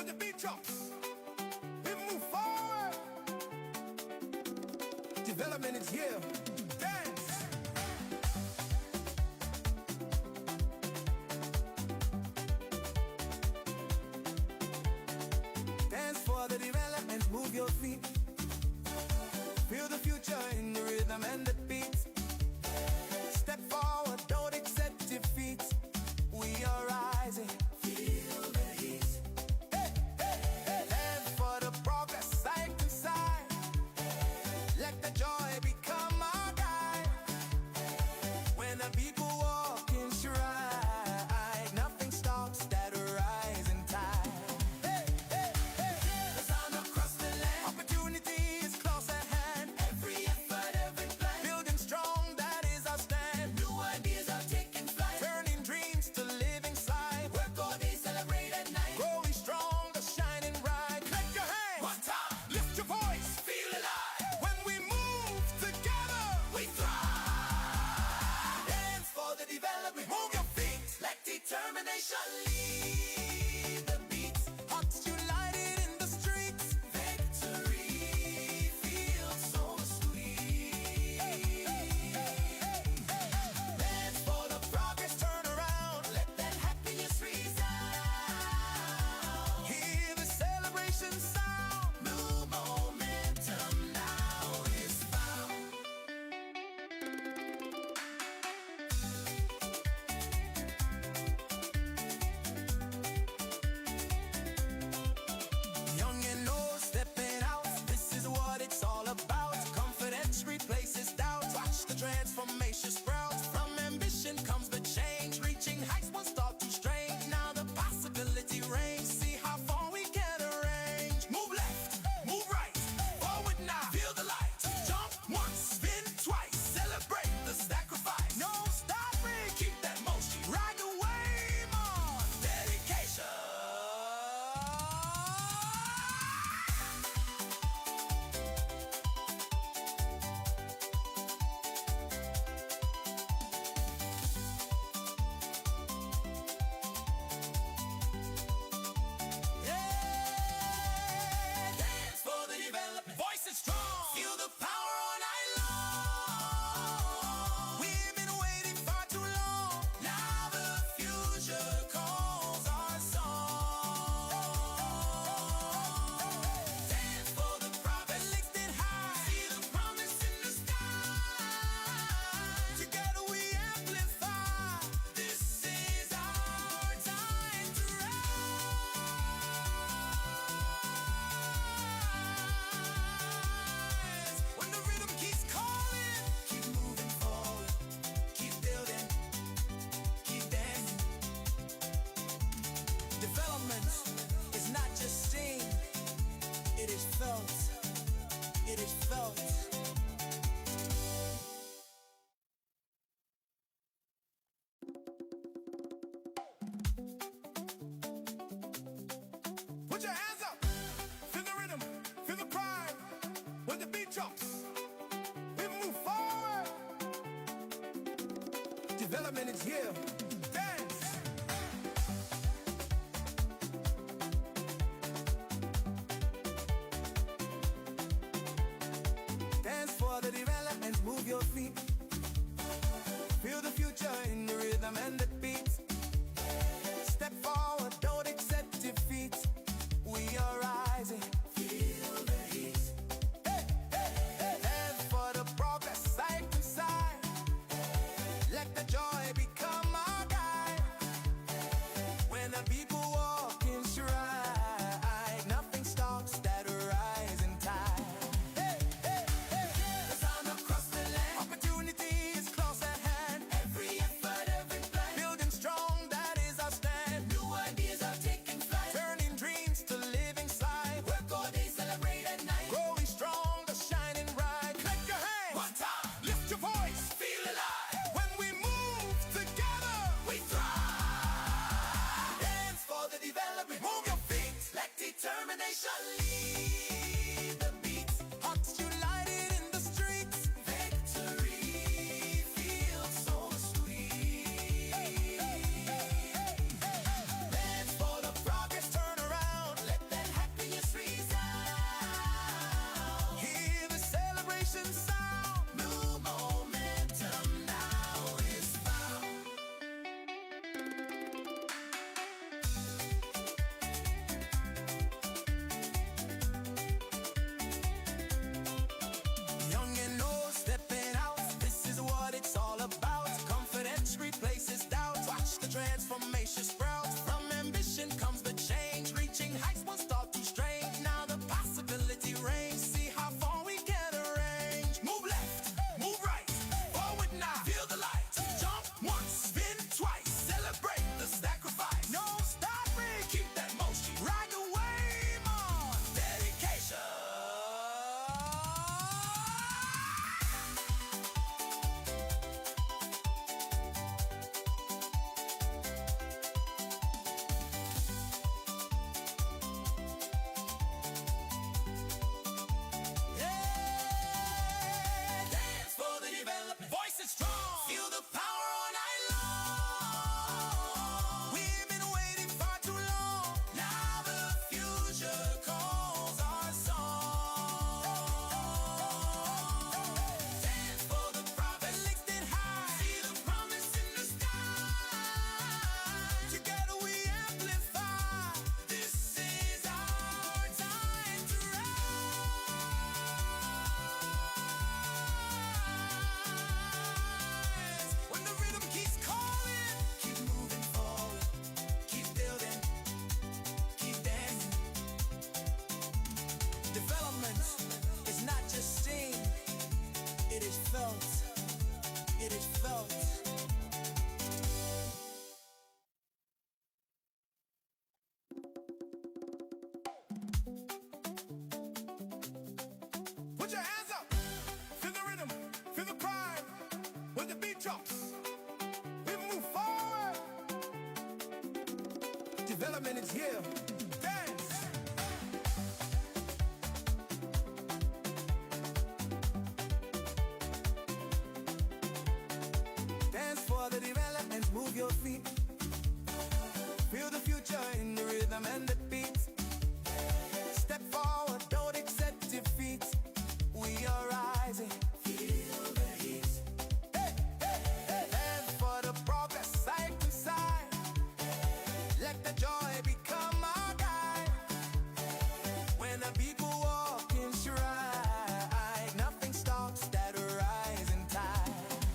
when the beat drops, we move forward. Development is here. Dance. Dance for the development, move your feet. Feel the future in the rhythm and the beat. Step forward, don't accept defeat. We are rising. Feel the heat. Hey, hey, hey. Dance for the progress, side to side. Let the joy become our guide. When the people walk in stride, nothing stops that rising tide. Hey, hey, hey. The sound across the land. Opportunity is close at hand. Every effort, every plan. Building strong, that is our stand. New ideas are taking flight. Turning dreams to living sight. Work all day, celebrate at night. Growing stronger, shining bright. Clap your hands. One time. Lift your voice. Feel alive. When we move together, we thrive. Dance for the development. Move your feet. Let determination lead the beat. Hearts united in the streets. Victory feels so sweet. Dance for the progress, turn around. Let that happiness resound. Hear the celebration sound. New momentum now is found. Young and old, stepping out. This is what it's all about. Confidence replaces doubt. Watch the transformation sprout. From ambition comes the change. Reaching heights once thought too strange. Now the possibility reigns. See how far we can arrange. Move left, move right. Forward now, feel the light. Jump once, spin twice. Celebrate the sacrifice. No stopping, keep that motion. Ride the wave on. Dedication. Yeah, dance for the development. Voice is strong. Feel the power all night long. We've been waiting far too long. Now the future calls our song. Dance for the progress, lifted high. See the promise in the sky. Together we amplify. This is our time to rise. When the rhythm keeps calling, keep moving forward, keep building, keep dancing. Development is not just seen, it is felt. It is felt. Put your hands up. Feel the rhythm. Feel the pride. When the beat drops, we move forward. Development is here. Dance. Dance for the development. Move your feet. Feel the future in the rhythm and the beat. Step forward, don't accept defeat. We are rising. Feel the heat. Hey, hey, hey. Dance for the progress, side to side. Let the joy become our guide. When the people walk in stride, nothing stops that rising tide. Hey, hey, hey. The sound across the land. Opportunity is close at hand. Every effort, every plan. felt. It is felt. Put your hands up. Feel the rhythm. Feel the pride. When the beat drops, we move forward. Development is here. Dance. Dance for the development. Move your feet. Feel the future in the rhythm and the beat. Step forward, don't accept defeat. We are rising. Feel the heat. Hey, hey, hey. Dance for the progress, side to side. Let the joy become our guide. When the people walk in stride, nothing stops that rising tide.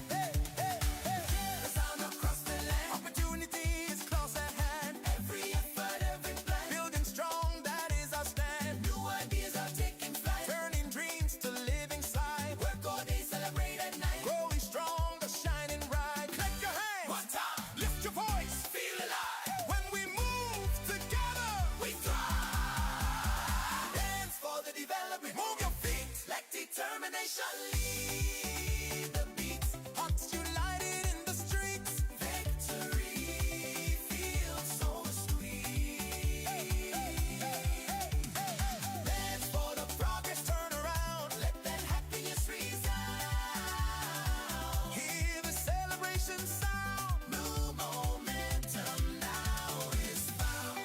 Hey, hey, hey. The sound across the land. Opportunity is close at hand. Every effort, every plan. Building strong, that is our stand. New ideas are taking flight. Turning dreams to living sight. Work all day, celebrate at night. Growing stronger, shining bright. Clap your hands. One time. Lift your voice. Feel alive. When we move together, we thrive. Dance for the development. Move your feet. Let determination lead the beat. Hearts united in the streets. Victory feels so sweet. Dance for the progress. Turn around. Let that happiness resound. Hear the celebration sound. New momentum now is found.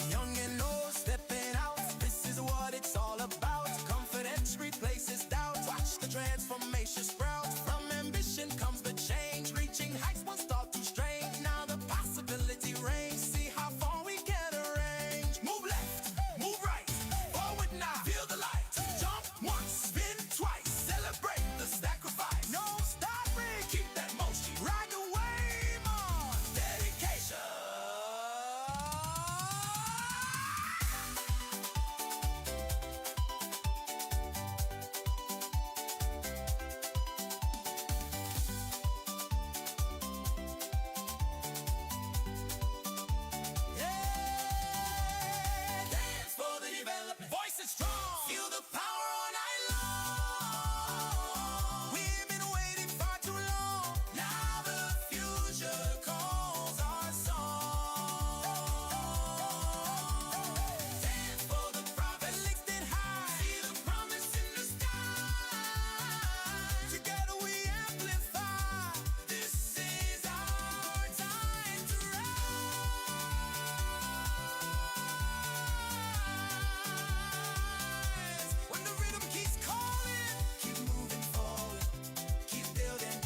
Young and old stepping out. This is what it's all about. Confidence replaces doubt. Watch the transformation sprout. From ambition comes the change. Reaching heights won't start to strain. Now the possibility reigns. See how far we can arrange. Move left, move right, forward now. Feel the light. Jump once, spin twice. Celebrate the sacrifice. No stopping. Keep that motion. Ride the wave on. Dedication. Yeah. Dance for the development. Voice is strong. Feel the power all night long. We've been waiting far too long. Now the future calls our song. Dance for the prophet lifted high. See the promise in the sky. Together we amplify. This is our time to rise. When the rhythm keeps calling, keep moving forward, keep building,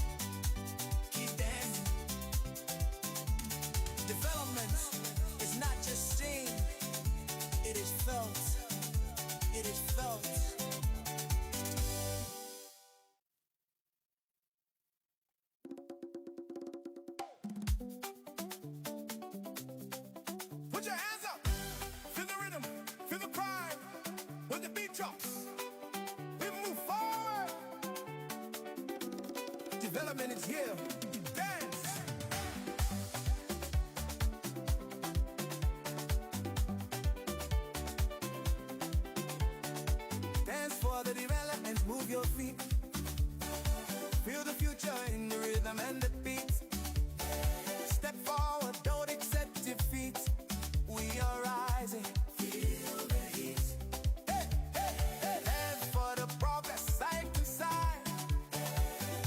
keep dancing. Development is not just seen, it is felt. It is felt. Put your hands up. Feel the rhythm. Feel the pride. When the beat drops, we move forward. Development is here. Dance. Dance for the development. Move your feet. Feel the future in the rhythm and the beat. Step forward, don't accept defeat. We are rising. Feel the heat. Hey, hey, hey. Dance for the progress, side to side.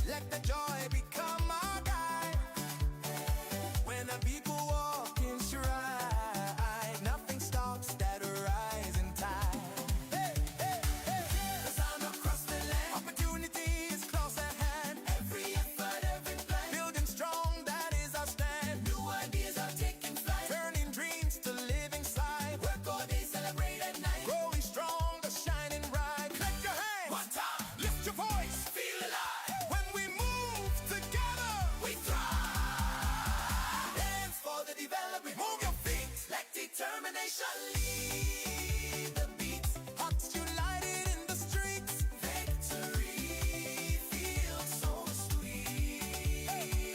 Let the joy become our guide. When the people walk in stride, nothing stops that rising tide. Hey, hey, hey. The sound across the land. Opportunity is close at hand. Every effort, every plan. Building strong, that is our stand. New ideas are taking flight. Turning dreams to living sight. Work all day, celebrate at night. Growing stronger, shining bright. Clap your hands. One time. Lift your voice. Feel alive. When we move together, we thrive. Dance development. Move your feet, let determination lead the beat. Hearts united in the streets. Victory feels so sweet.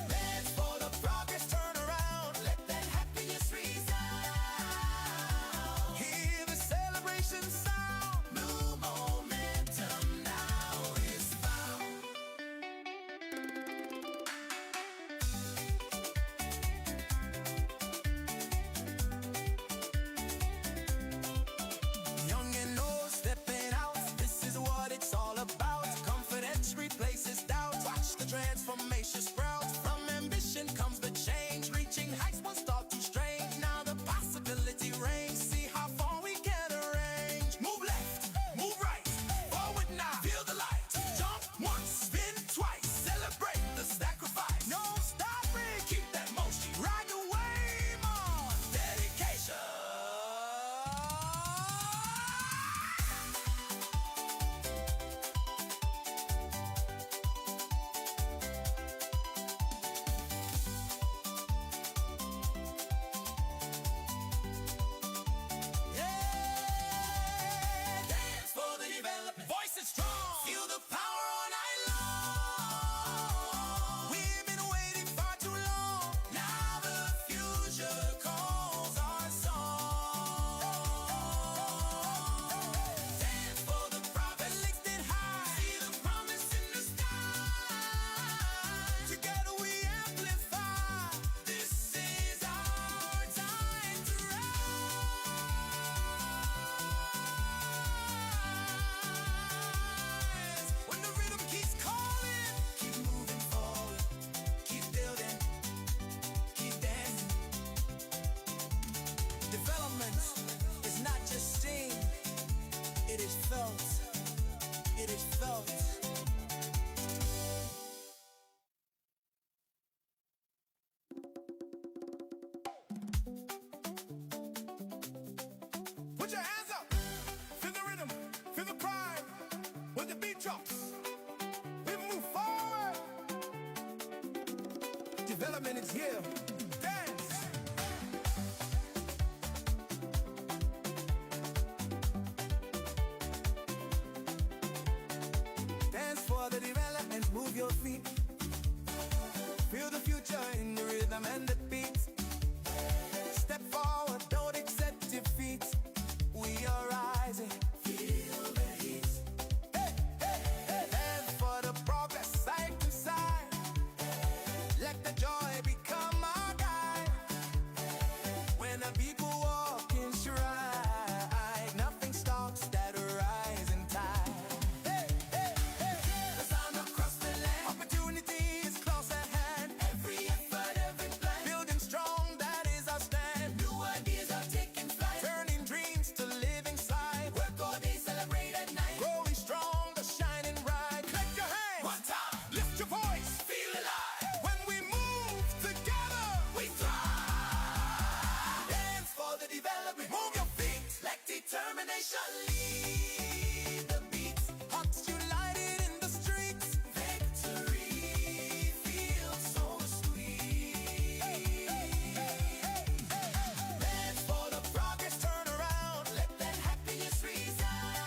Dance for the progress, turn around, let that happiness resound. Hear the celebration sound. New momentum now is found. Young and old stepping out, this is what it's all about. Confidence replaces doubt. Watch the transformation sprout. From ambition comes the change. Reaching heights once thought too strange. Now the possibility reigns. See how far we can arrange. Move left, move right, forward now. Feel the light. Jump once, spin twice. Celebrate the sacrifice. No stopping. Keep that motion. Ride the wave on. Dedication. Yeah. Dance for the development. Voice is strong. Feel the power all night long. We've been waiting far too long. Now the future calls our song. Dance for the prophet lifted high. See the promise in the sky. Together we amplify. This is our time to rise. When the rhythm keeps calling, keep moving forward, keep building, keep dancing. Development is not just seen, it is felt. It is felt. Put your hands up. Feel the rhythm. Feel the pride. When the beat drops, we move forward. Development is here. Dance. Dance for the development. Move your feet. Feel the future in the rhythm and the beat. Step forward, don't accept defeat. We are rising. Feel the heat. Hey, hey, hey. Dance for the progress, side to side. Let the joy become our guide. When the people walk in stride, nothing stops that rising tide. Hey, hey, hey. The sound across the land. Opportunity is close at hand. Every effort, every plan. Building strong, that is our stand. New ideas are taking flight. Turning dreams to living sight. Work all day, celebrate at night. Growing stronger, shining bright. Clap your hands. One time. Lift your voice. Feel alive. When we move together, we thrive. Dance for the development. Move your feet. Let determination lead the beat. Hearts united in the streets. Victory feels so sweet. Dance for the progress, turn around, let that happiness resound.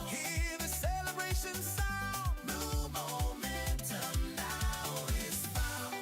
Hear the celebration sound. New momentum now is found.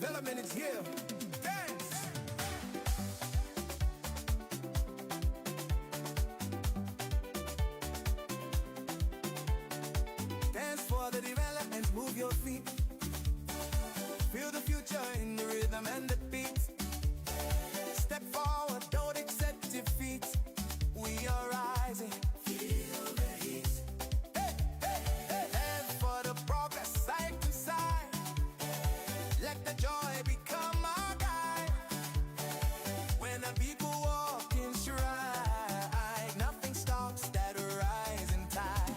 Development is here. Dance. Dance for the development. Move your feet. Feel the future in the rhythm and the beat. Step forward, don't accept defeat. We are rising. Feel the heat. Hey, hey, hey. Dance for the progress, side to side. Let the joy become our guide. When the people walk in stride, nothing stops that rising tide.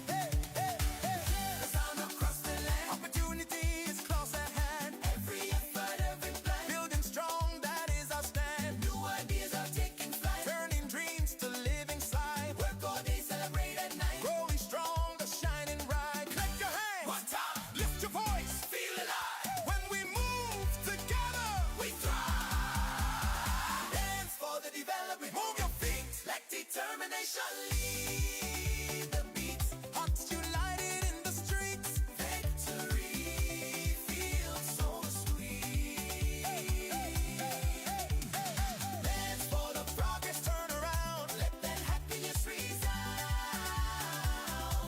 Hey, hey, hey. The sound across the land. Opportunity is close at hand. Every effort, every plan. Building strong, that is our stand. New ideas are taking flight. Turning dreams to living sight. Work all day, celebrate at night. Growing stronger, shining bright. Clap your hands. One time. Lift your voice. Feel alive. When we move together, we thrive. Dance for the development. Move your feet. Let determination lead the beat. Hearts united in the streets. Victory feels so sweet. Dance for the progress. Turn around. Let that happiness resound.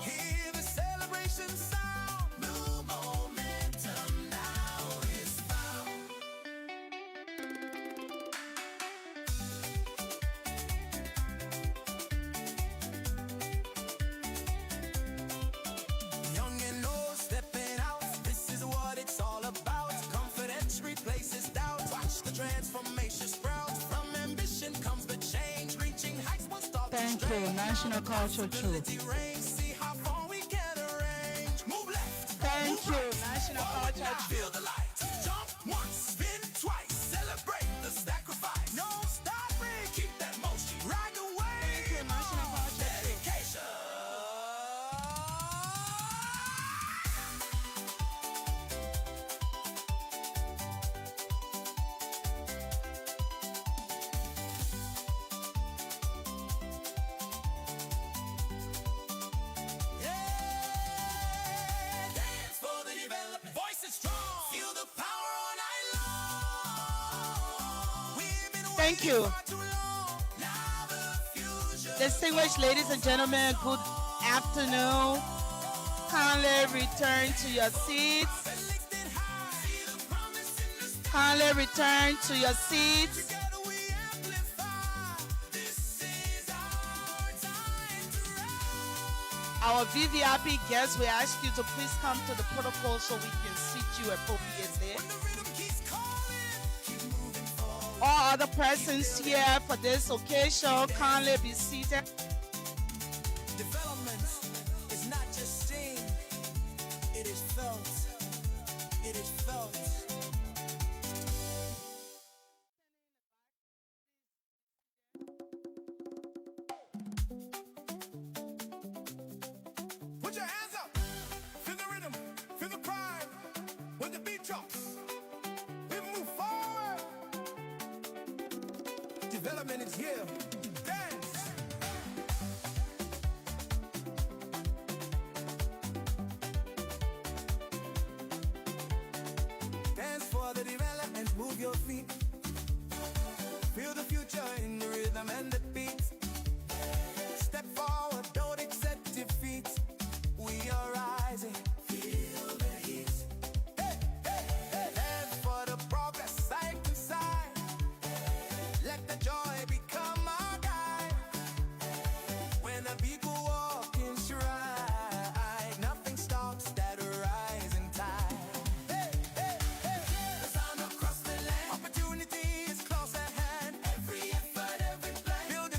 Hear the celebration sound. New momentum now is found. Young and old stepping out. This is what it's all about. Confidence replaces doubt. Watch the transformation sprout. From ambition comes the change. Reaching heights will start to Thank you, stretch. National Culture Troop. Possibility reigns. See how far we can arrange. Move left. Thank move you, right. National Forward Culture now. Feel the light. Jump once, spin twice. Celebrate the sacrifice. No stopping. Keep that motion. Ride the wave. Thank you, National Culture Troop. Dedication. Dance for the development. Voice is strong. Feel the power all night long. We've been Thank waiting you. far too long. Now the future. Distinguished ladies and gentlemen, good afternoon. Kindly return to your seats. Lifted high. See the promise in the sky. Kindly return to your seats. Together we amplify. This is our time to rise. Our VVIP guests, we ask you to please come to the protocol so we can seat you appropriately. When the rhythm keeps calling, keep moving forward. All other persons here for this occasion, kindly be seated. Development is not just seen, it is felt. It is felt. Put your hands up. Feel the rhythm. Feel the pride. When the beat drops, we move forward. Development is here. Dance. Dance for the development. Move your feet. Feel the future in the rhythm and the beat. Step forward, don't accept defeat. We are rising. Feel the heat. Hey, hey, hey. Dance for the progress, side to side. Let the joy become our guide. When the people walk in stride, nothing stops that rising tide. Hey, hey, hey. The sound across the land. Opportunity is close at hand. Every effort, every plan. Building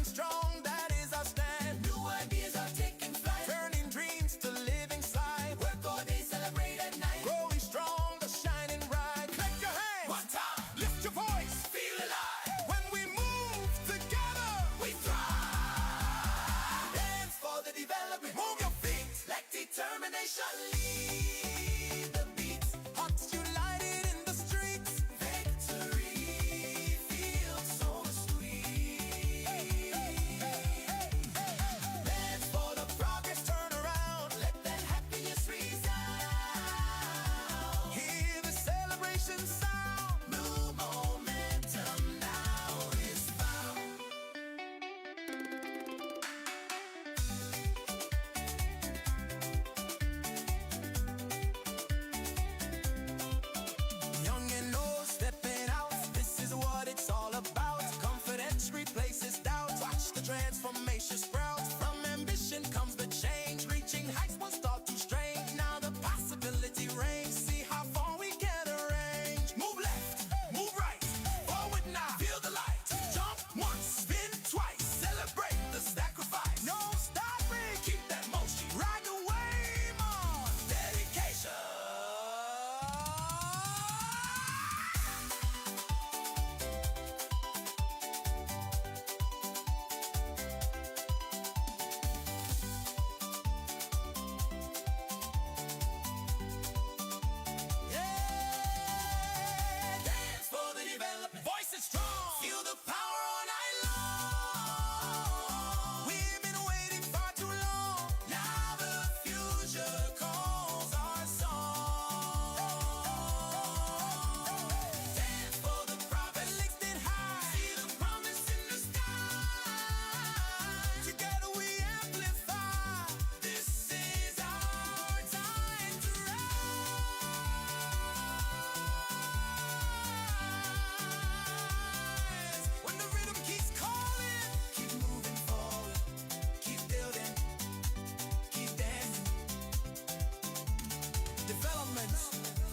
Development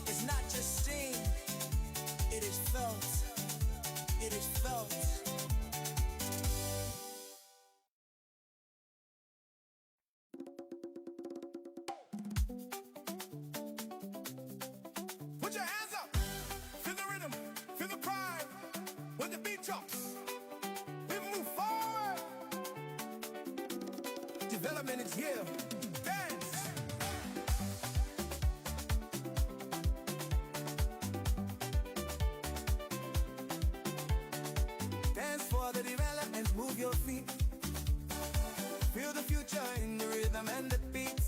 is not just seen, it is felt. It is felt. Put your hands up. Feel the rhythm. Feel the pride. When the beat drops, we move forward. Development is here. Dance. Dance for the development. Move your feet. Feel the future in the rhythm and the beat.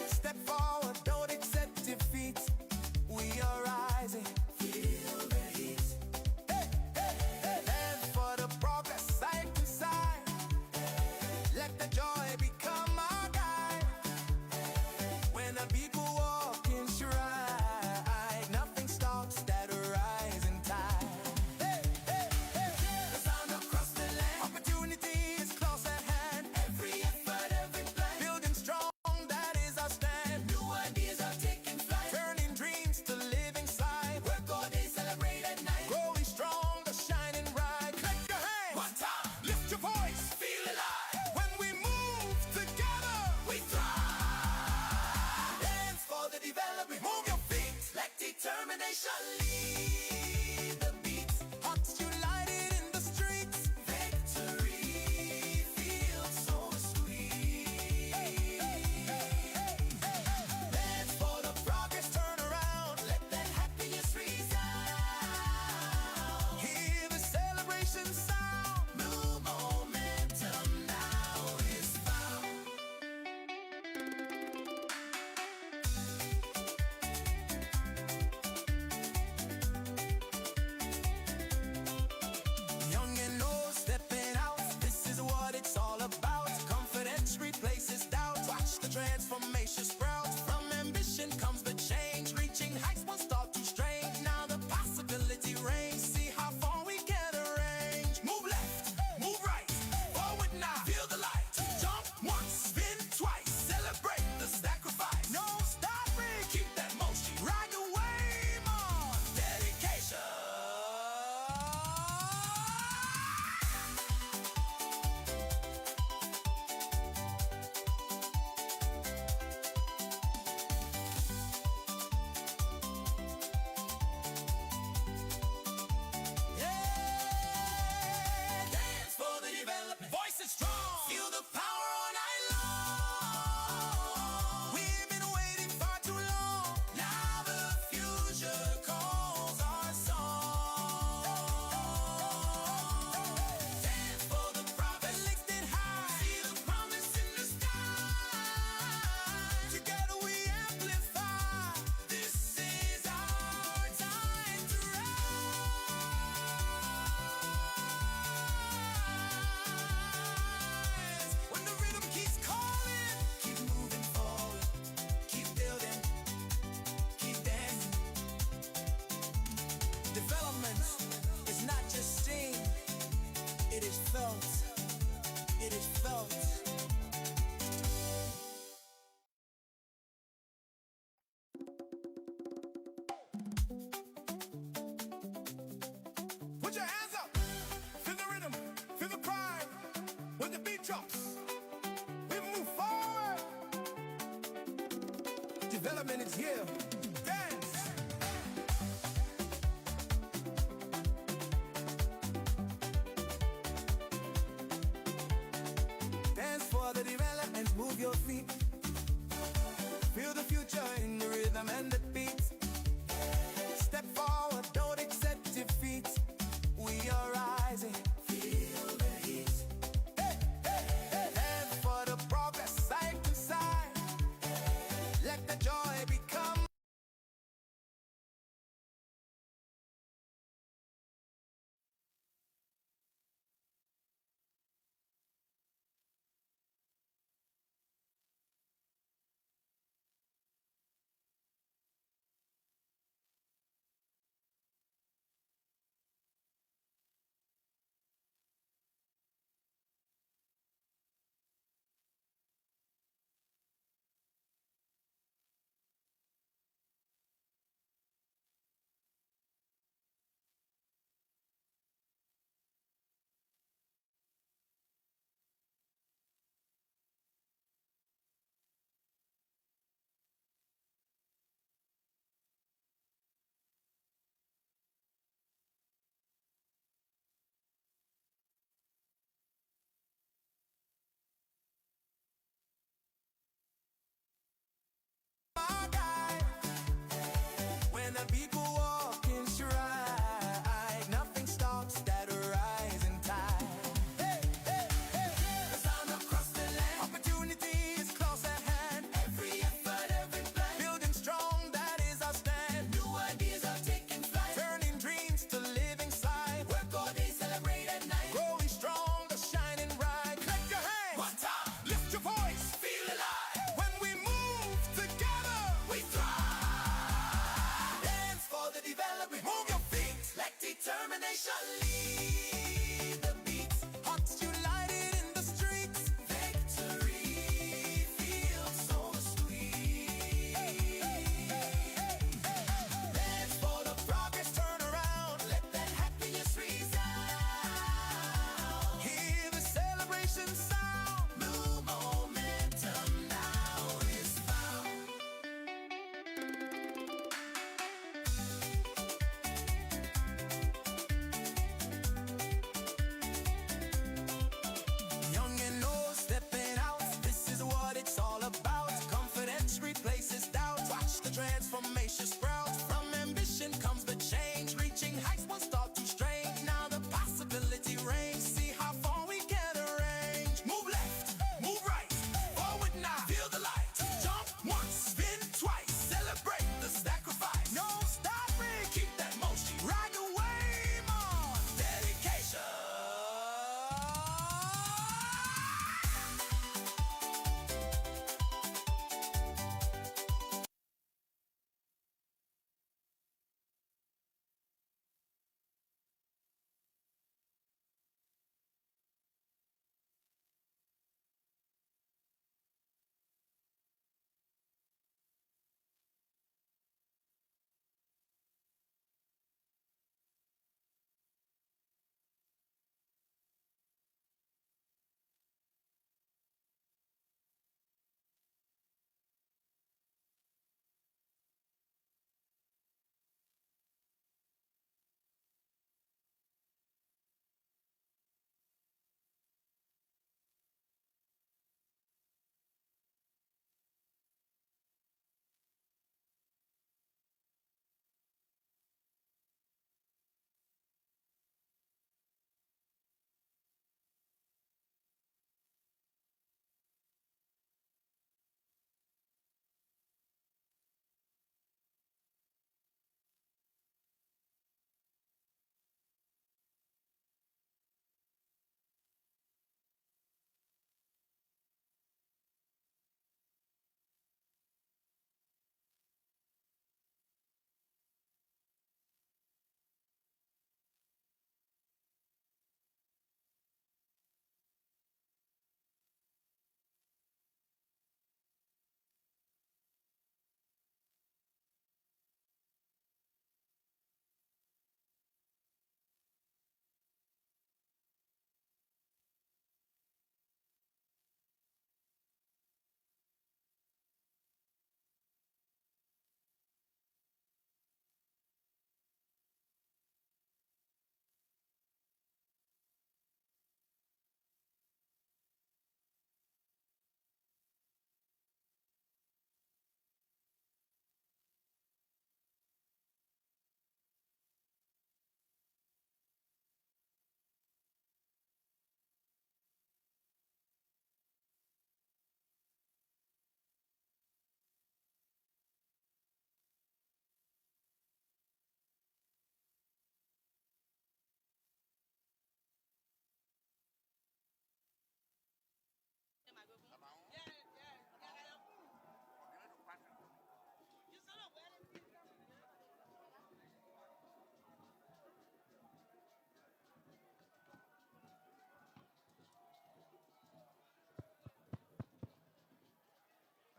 Step forward, don't accept defeat. We are rising. Feel the heat. Hey, hey, hey. Dance for the progress, side to side. Let the joy become our guide. When the people walk in stride, nothing stops that rising tide. Hey, hey, hey. The sound across the land. Opportunity is close at hand. Every effort, every plan. Building strong, that is our stand. New ideas are taking flight. Turning dreams to living sight. Work all day, celebrate at night. Growing stronger, shining bright. Clap your hands. One time. Lift your voice. Feel alive. When we move together, we thrive. Dance for the development. Move your feet. Let determination lead the beat. Hearts united in the streets. Victory feels so sweet. Dance for the progress, turn around. Let that happiness resound. Hear the celebration sound. New momentum now is found. Young and old, stepping out. This is what it's all about. Confidence replaces doubt. Watch the transformation sprout. From ambition comes the change. Reaching heights once thought too strange. Now the possibility reigns. See how far we can arrange. Move left, move right. Forward now, feel the light. Jump once, spin twice. Celebrate the sacrifice. No stopping, keep that motion. Ride the wave on. Dedication. Yeah, dance for the development. Voice is strong. Feel the power all night long. We've been waiting far too long. Now the future calls our song. Dance for the prophet, lifted high. See the promise in the sky. Together we amplify. This is our time to rise. When the rhythm keeps calling, keep moving forward, keep building, keep dancing. Development is not just seen, it is felt. It is felt. Put your hands up. Feel the rhythm. Feel the pride. When the beat drops, we move forward. Development is here. Dance. Dance for the development. Move your feet. Feel the future in the rhythm and the beat. Step forward, don't accept defeat. We are rising. Feel the heat. Hey, hey, hey. Dance for the progress, side to side. Let the joy become.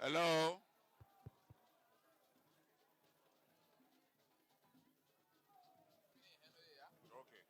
Hello? Okay.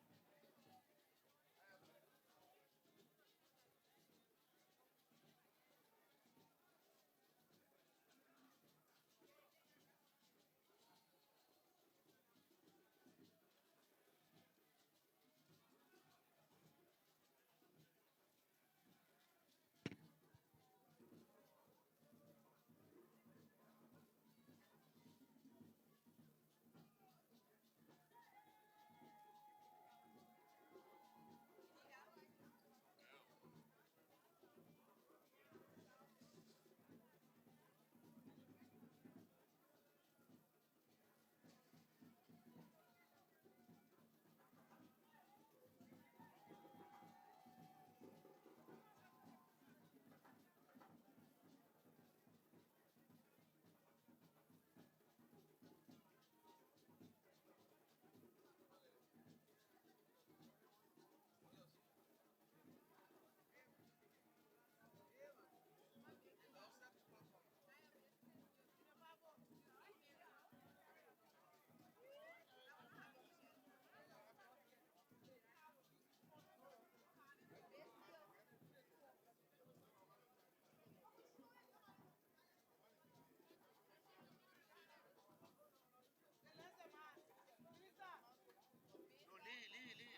No, Lee,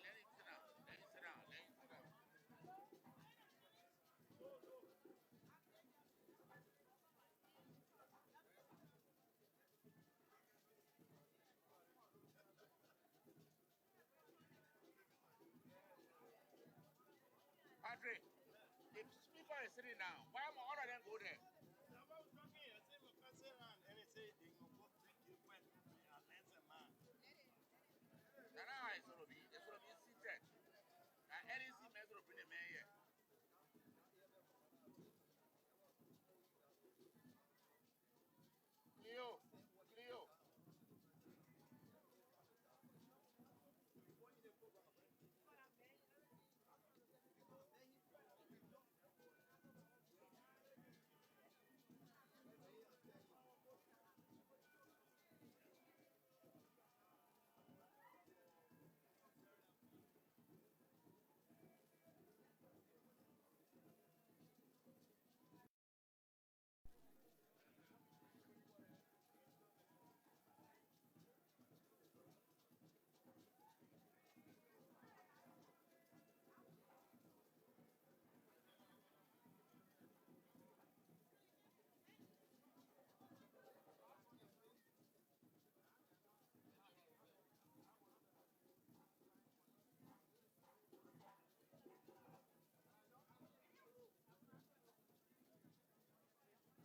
let him sit down. Let him sit down. Let him sit down. Patrick, the speaker is sitting down. Why am all of them go there? Now it's going to be seated. And NEC may going to bring the man here. Cleo.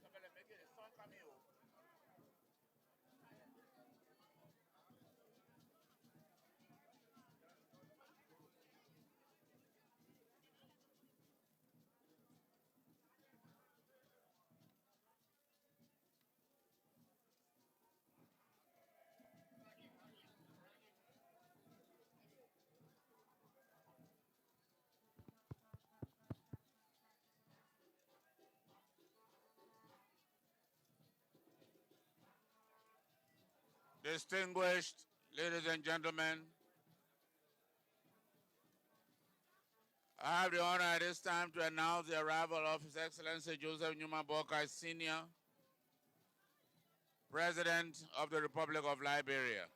Somebody make it a song cameo. Distinguished ladies and gentlemen, I have the honor at this time to announce the arrival of His Excellency Joseph Numa Boakai Sr., President of the Republic of Liberia.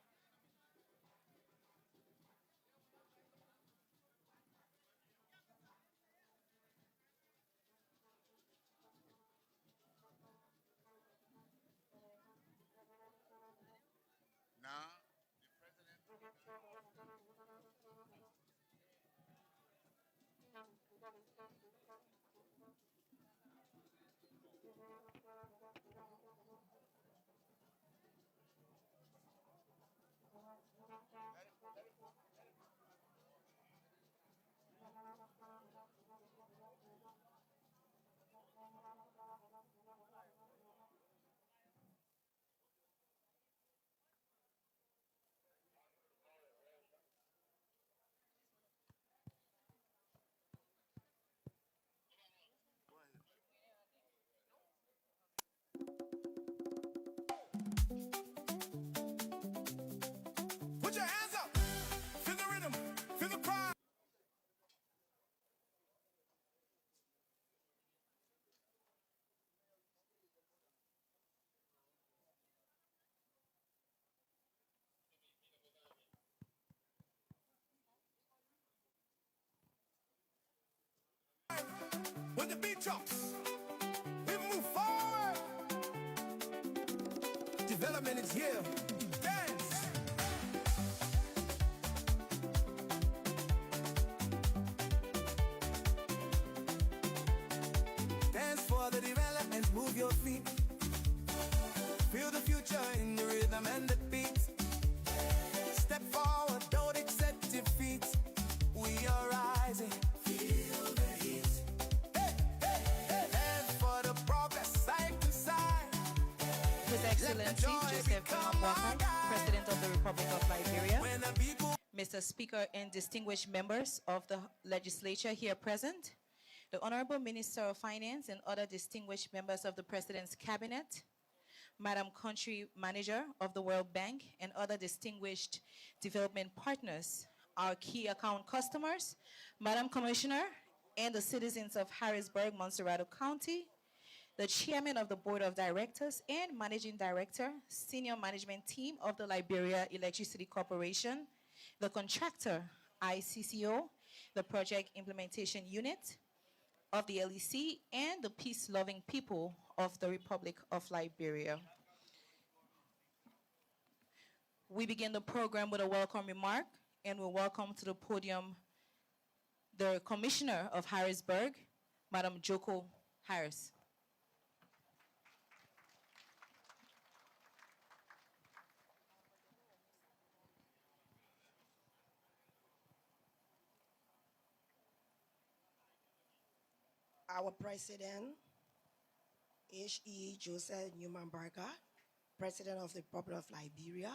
Now, the President Put your hands up. Feel the rhythm. Feel the pride. When the beat drops, we move forward. Development is here. Dance. Dance for the development. Move your feet. Feel the future in the rhythm and the beats. Step forward, don't accept defeat. We are rising. Feel the heat. Hey, hey, hey. Dance for the progress, side to side. His Excellency Joseph Boakai, President of the Republic of Liberia, When the people Mr. Speaker and distinguished members of the legislature here present, the Honorable Minister of Finance and other distinguished members of the President's Cabinet, Madam Country Manager of the World Bank and other distinguished development partners, our key account customers, Madam Commissioner, and the citizens of Harrisburg, Montserrat County, the Chairman of the Board of Directors and Managing Director, Senior Management Team of the Liberia Electricity Corporation, the contractor, ICCO, the Project Implementation Unit of the LEC, and the peace-loving people of the Republic of Liberia. We begin the program with a welcome remark, and we welcome to the podium the Commissioner of Harrisburg, Madam Joko Harris. Our President, H.E. Joseph Newman Barker, President of the Republic of Liberia,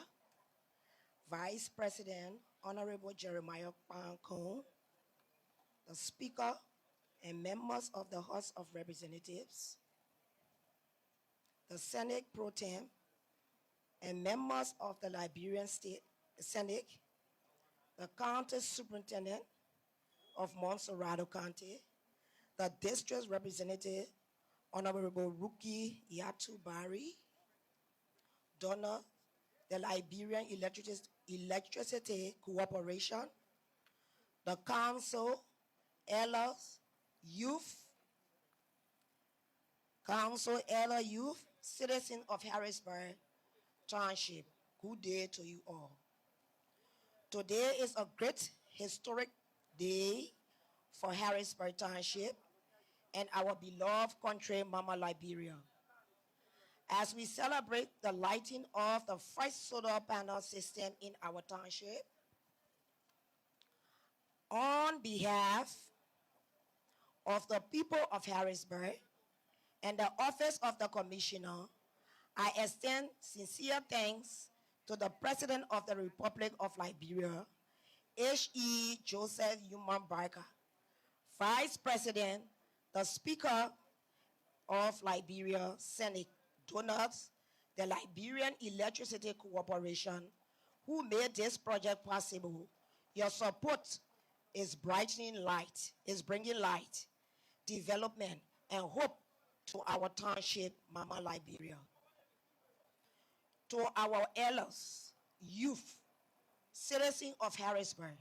Vice President, Honorable Jeremiah Pancon, the Speaker and members of the House of Representatives, the Senate Pro Tem, and members of the Liberian State Senate, the County Superintendent of Montserrat County, the District Representative, Honorable Ruki Yatu Bari, donor, the Liberian Electricity Corporation, the Council, elders, youth, citizens of Harrisburg Township. Good day to you all. Today is a great historic day for Harrisburg Township and our beloved country, Mama Liberia. As we celebrate the lighting of the first solar panel system in our township, on behalf of the people of Harrisburg and the Office of the Commissioner, I extend sincere thanks to the President of the Republic of Liberia, H.E. Joseph Newman Barker, Vice President, the Speaker of Liberia Senate, donors, the Liberian Electricity Corporation, who made this project possible. Your support is brightening light, is bringing light, development, and hope to our township, Mama Liberia. To our elders, youth, citizens of Harrisburg,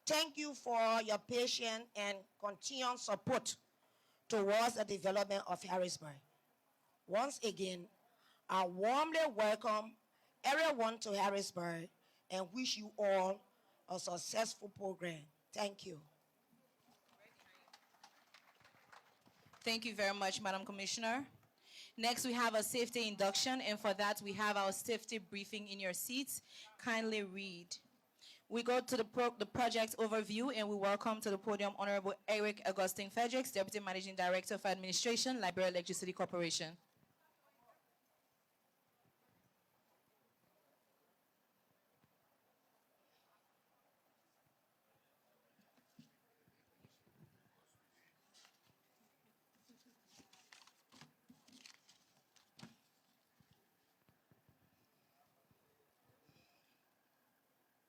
thank you for your patience and continued support towards the development of Harrisburg. Once again, I warmly welcome everyone to Harrisburg and wish you all a successful program. Thank you. Thank you very much, Madam Commissioner. Next, we have a safety induction, and for that, we have our safety briefing in your seats. Kindly read. We go to the project overview, and we welcome to the podium Honorable Eric Augustine Fredericks, Deputy Managing Director of Administration, Liberia Electricity Corporation.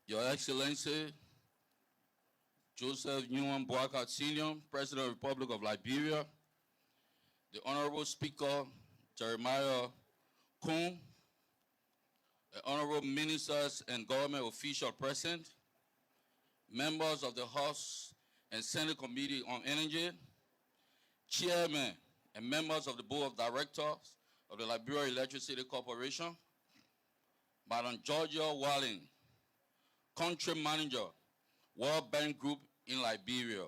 Your Excellency, Joseph Newman Boakai Sr., President of the Republic of Liberia, the Honorable Speaker, Jeremiah Kuhn, the Honorable Ministers and government officials present, members of the House and Senate Committee on Energy, Chairman and members of the Board of Directors of the Liberia Electricity Corporation, Madam Georgia Walling, Country Manager, World Bank Group in Liberia,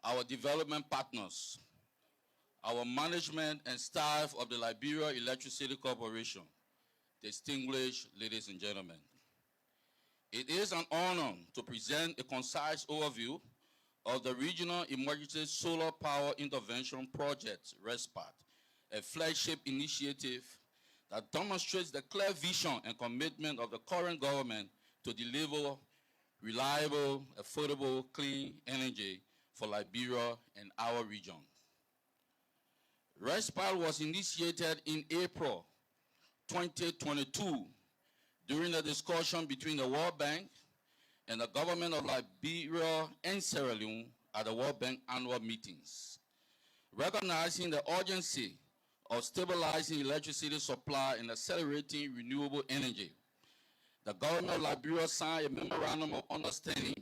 our development partners, our management and staff of the Liberia Electricity Corporation, distinguished ladies and gentlemen. It is an honor to present a concise overview of the Regional Emergency Solar Power Intervention Project, RESPAT, a flagship initiative that demonstrates the clear vision and commitment of the current government to deliver reliable, affordable, clean energy for Liberia and our region. RESPAT was initiated in April 2022 during a discussion between the World Bank and the government of Liberia and Sierra Leone at the World Bank annual meetings. Recognizing the urgency of stabilizing electricity supply and accelerating renewable energy, the government of Liberia signed a memorandum of understanding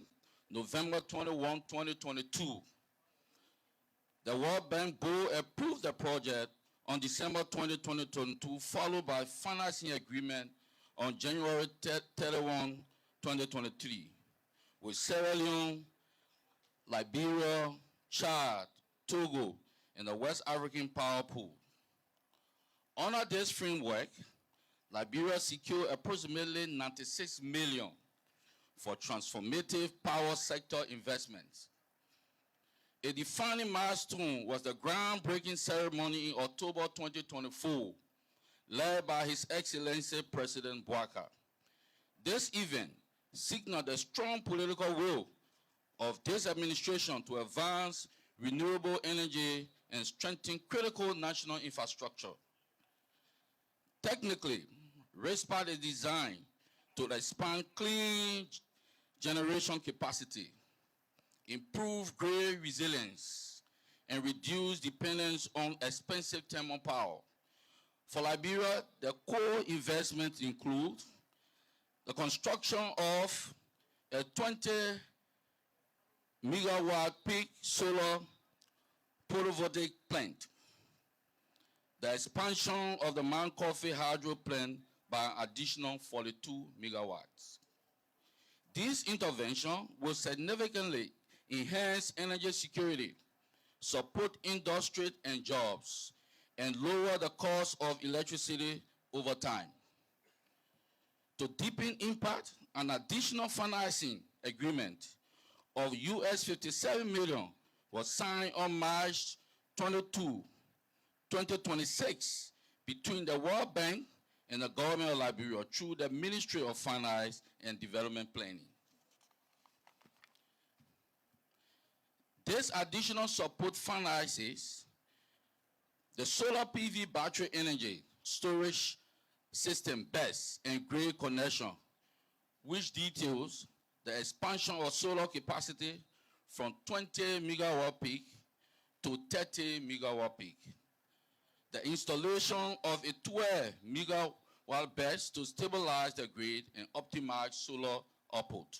November 21, 2022. The World Bank Board approved the project on December 20, 2022, followed by financing agreement on January 31, 2023, with Sierra Leone, Liberia, Chad, Togo, and the West African Power Pool. Under this framework, Liberia secured approximately $96 million for transformative power sector investments. A defining milestone was the groundbreaking ceremony in October 2024, led by His Excellency President Boakai. This event signaled the strong political will of this administration to advance renewable energy and strengthen critical national infrastructure. Technically, RESPAT is designed to expand clean generation capacity, improve grid resilience, and reduce dependence on expensive thermal power. For Liberia, the core investments include the construction of a 20 megawatt peak solar photovoltaic plant, the expansion of the Mount Coffee hydro plant by an additional 42 megawatts. This intervention will significantly enhance energy security, support industry and jobs, and lower the cost of electricity over time. To deepen impact, an additional financing agreement of US $57 million was signed on March 22, 2026 between the World Bank and the government of Liberia through the Ministry of Finance and Development Planning. This additional support finances the solar PV battery energy storage system BESS and grid connection, which details the expansion of solar capacity from 20 megawatt peak to 30 megawatt peak. The installation of a 12 megawatt BESS to stabilize the grid and optimize solar output.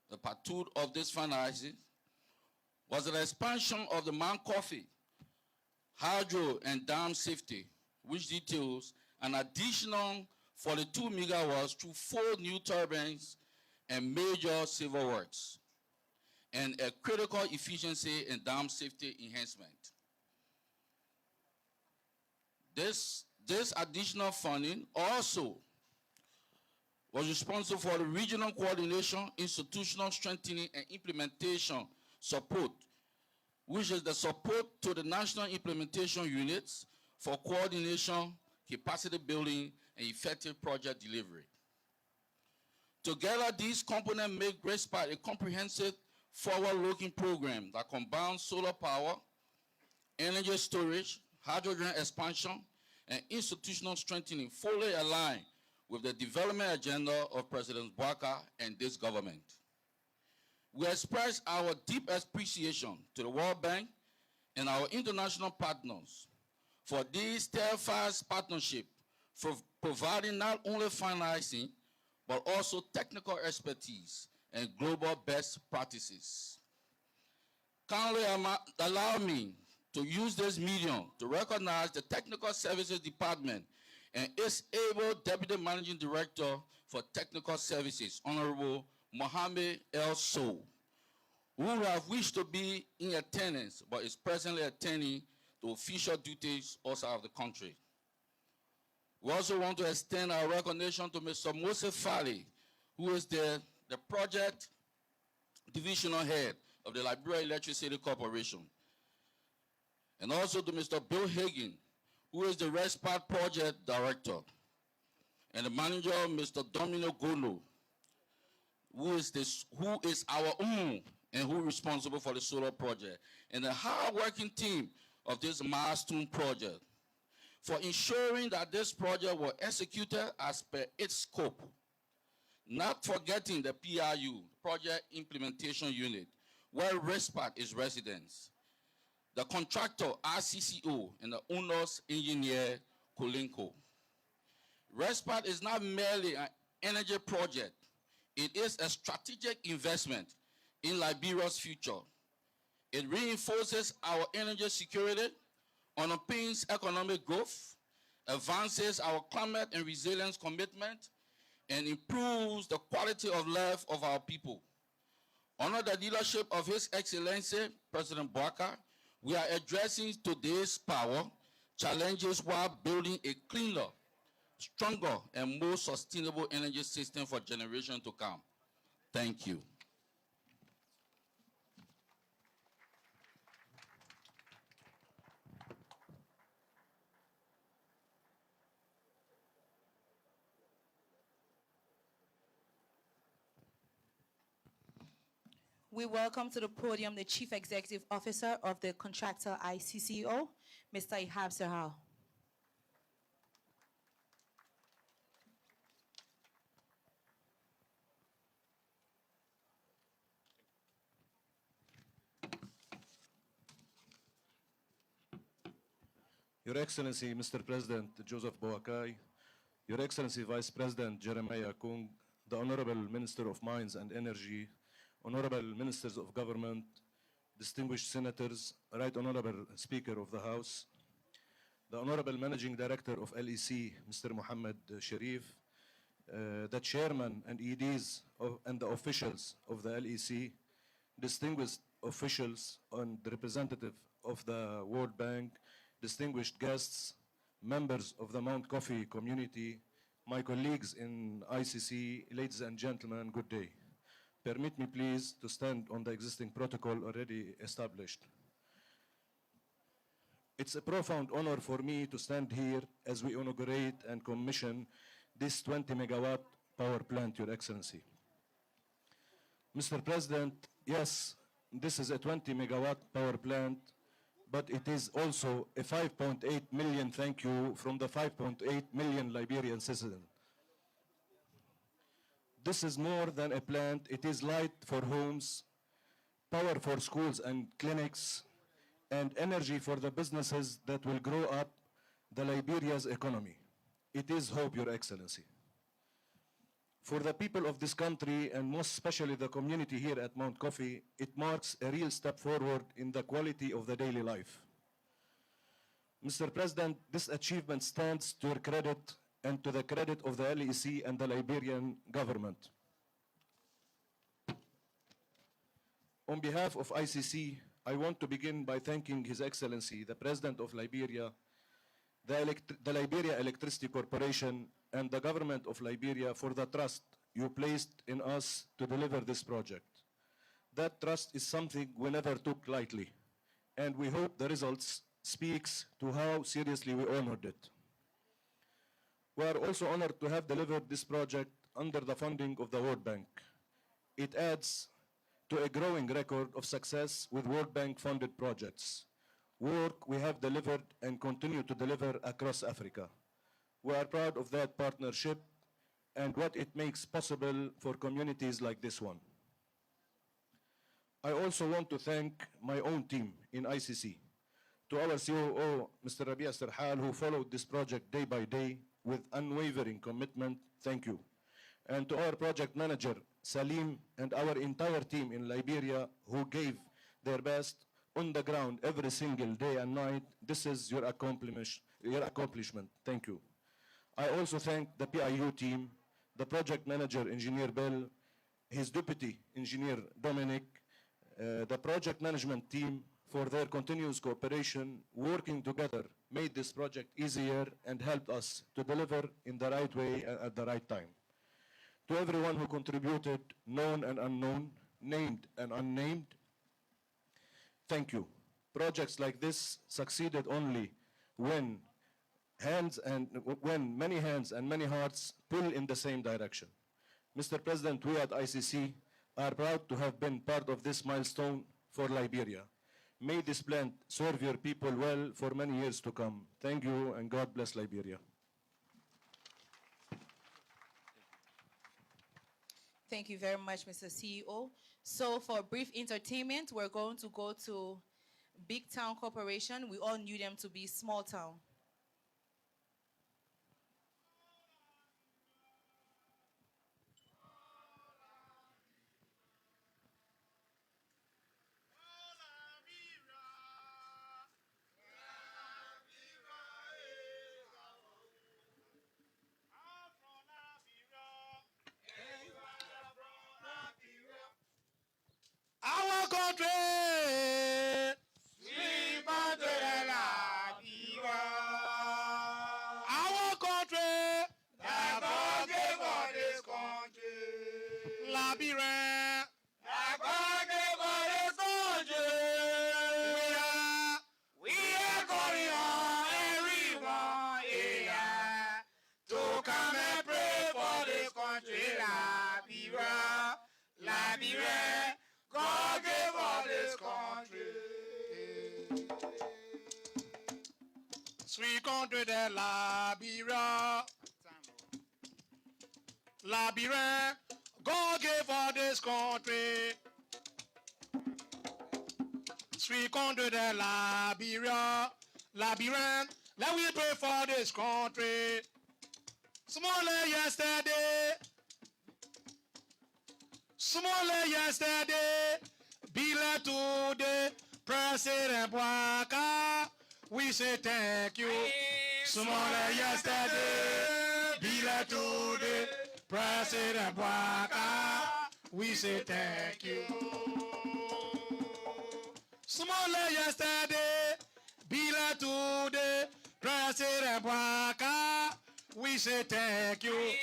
The part two of this financing was the expansion of the Mount Coffee hydro and dam safety, which details an additional 42 megawatts through 4 new turbines and major civil works, and a critical efficiency and dam safety enhancement. This additional funding also was responsible for the regional coordination, institutional strengthening, and implementation support, which is the support to the national implementation units for coordination, capacity building, and effective project delivery. Together, these components make RESPAT a comprehensive forward-looking program that combines solar power, energy storage, hydrogen expansion, and institutional strengthening, fully aligned with the development agenda of President Boakai and this government. We express our deep appreciation to the World Bank and our international partners for this steadfast partnership for providing not only financing, but also technical expertise and global best practices. Kindly allow me to use this medium to recognize the Technical Services Department and its able Deputy Managing Director for Technical Services, Honorable Mohammed El Sow, who have wished to be in attendance but is presently attending to official duties outside of the country. We also want to extend our recognition to Mr. Moses Fali, who is the project divisional head of the Liberia Electricity Corporation, and also to Mr. Bill Hagan, who is the RESPAT project director, and the manager, Mr. Domino Gono, who is our own and who is responsible for the solar project, and the hard-working team of this milestone project for ensuring that this project was executed as per its scope, not forgetting the PRU, Project Implementation Unit, where RESPAT is residence, the contractor, RCCO, and the owner's engineer, Kolinko. RESPAT is not merely an energy project. It is a strategic investment in Liberia's future. It reinforces our energy security, underpins economic growth, advances our climate and resilience commitment, and improves the quality of life of our people. Under the leadership of His Excellency, President Boakai, we are addressing today's power challenges while building a cleaner, stronger, and more sustainable energy system for generations to come. Thank you. We welcome to the podium the Chief Executive Officer of the contractor ICCO, Mr. Ihab Sahal. Your Excellency, Mr. President Joseph Boakai, Your Excellency Vice President Jeremiah Kung, the Honorable Minister of Mines and Energy, Honorable Ministers of Government, distinguished Senators, Right Honorable Speaker of the House, the Honorable Managing Director of LEC, Mr. Mohammed Sharif, the Chairman and EDs and the officials of the LEC, distinguished officials and the representative of the World Bank, distinguished guests, members of the Mount Coffee community, my colleagues in ICC, ladies and gentlemen, good day. Permit me please to stand on the existing protocol already established. It's a profound honor for me to stand here as we inaugurate and commission this 20 megawatt power plant, Your Excellency. Mr. President, yes, this is a 20 megawatt power plant, but it is also a 5.8 million thank you from the 5.8 million Liberian citizens. This is more than a plant. It is light for homes, power for schools and clinics, and energy for the businesses that will grow up the Liberia's economy. It is hope, Your Excellency. For the people of this country, and most especially the community here at Mount Coffee, it marks a real step forward in the quality of the daily life. Mr. President, this achievement stands to your credit and to the credit of the LEC and the Liberian government. On behalf of ICC, I want to begin by thanking His Excellency, the President of Liberia, the Liberia Electricity Corporation, and the government of Liberia for the trust you placed in us to deliver this project. That trust is something we never took lightly, and we hope the results speaks to how seriously we honored it. We are also honored to have delivered this project under the funding of the World Bank. It adds to a growing record of success with World Bank funded projects, work we have delivered and continue to deliver across Africa. We are proud of that partnership and what it makes possible for communities like this one. I also want to thank my own team in ICC, to our COO, Mr. Rabia Serhal, who followed this project day by day with unwavering commitment. Thank you. And to our project manager, Salim, and our entire team in Liberia, who gave their best on the ground every single day and night. This is your accomplishment. Thank you. I also thank the PIU team, the project manager, Engineer Bill, his deputy, Engineer Dominic, the project management team for their continuous cooperation. Working together made this project easier and helped us to deliver in the right way at the right time. To everyone who contributed, known and unknown, named and unnamed, thank you. Projects like this succeeded only when many hands and many hearts pull in the same direction. Mr. President, we at ICC are proud to have been part of this milestone for Liberia. May this plant serve your people well for many years to come. Thank you, and God bless Liberia. Thank you very much, Mr. CEO. So for brief entertainment, we're going to go to Big Town Corporation. We all knew them to be small town. Our country, sweet Liberia. Our country, that God gave us this country. Liberia, that God gave us this country. We are calling on everyone here to come and pray for this country. Liberia, Liberia. God gave us this country. Sweet country, the Liberia. Liberia, God gave us this country. Sweet country, the Liberia. Liberia, let we pray for this country. Smaller yesterday. Smaller yesterday, Bila today, President Boakai, we say thank you. Smaller yesterday, Bila today, President Boakai, we say thank you. Smaller yesterday, Bila today, President Boakai, we say thank you.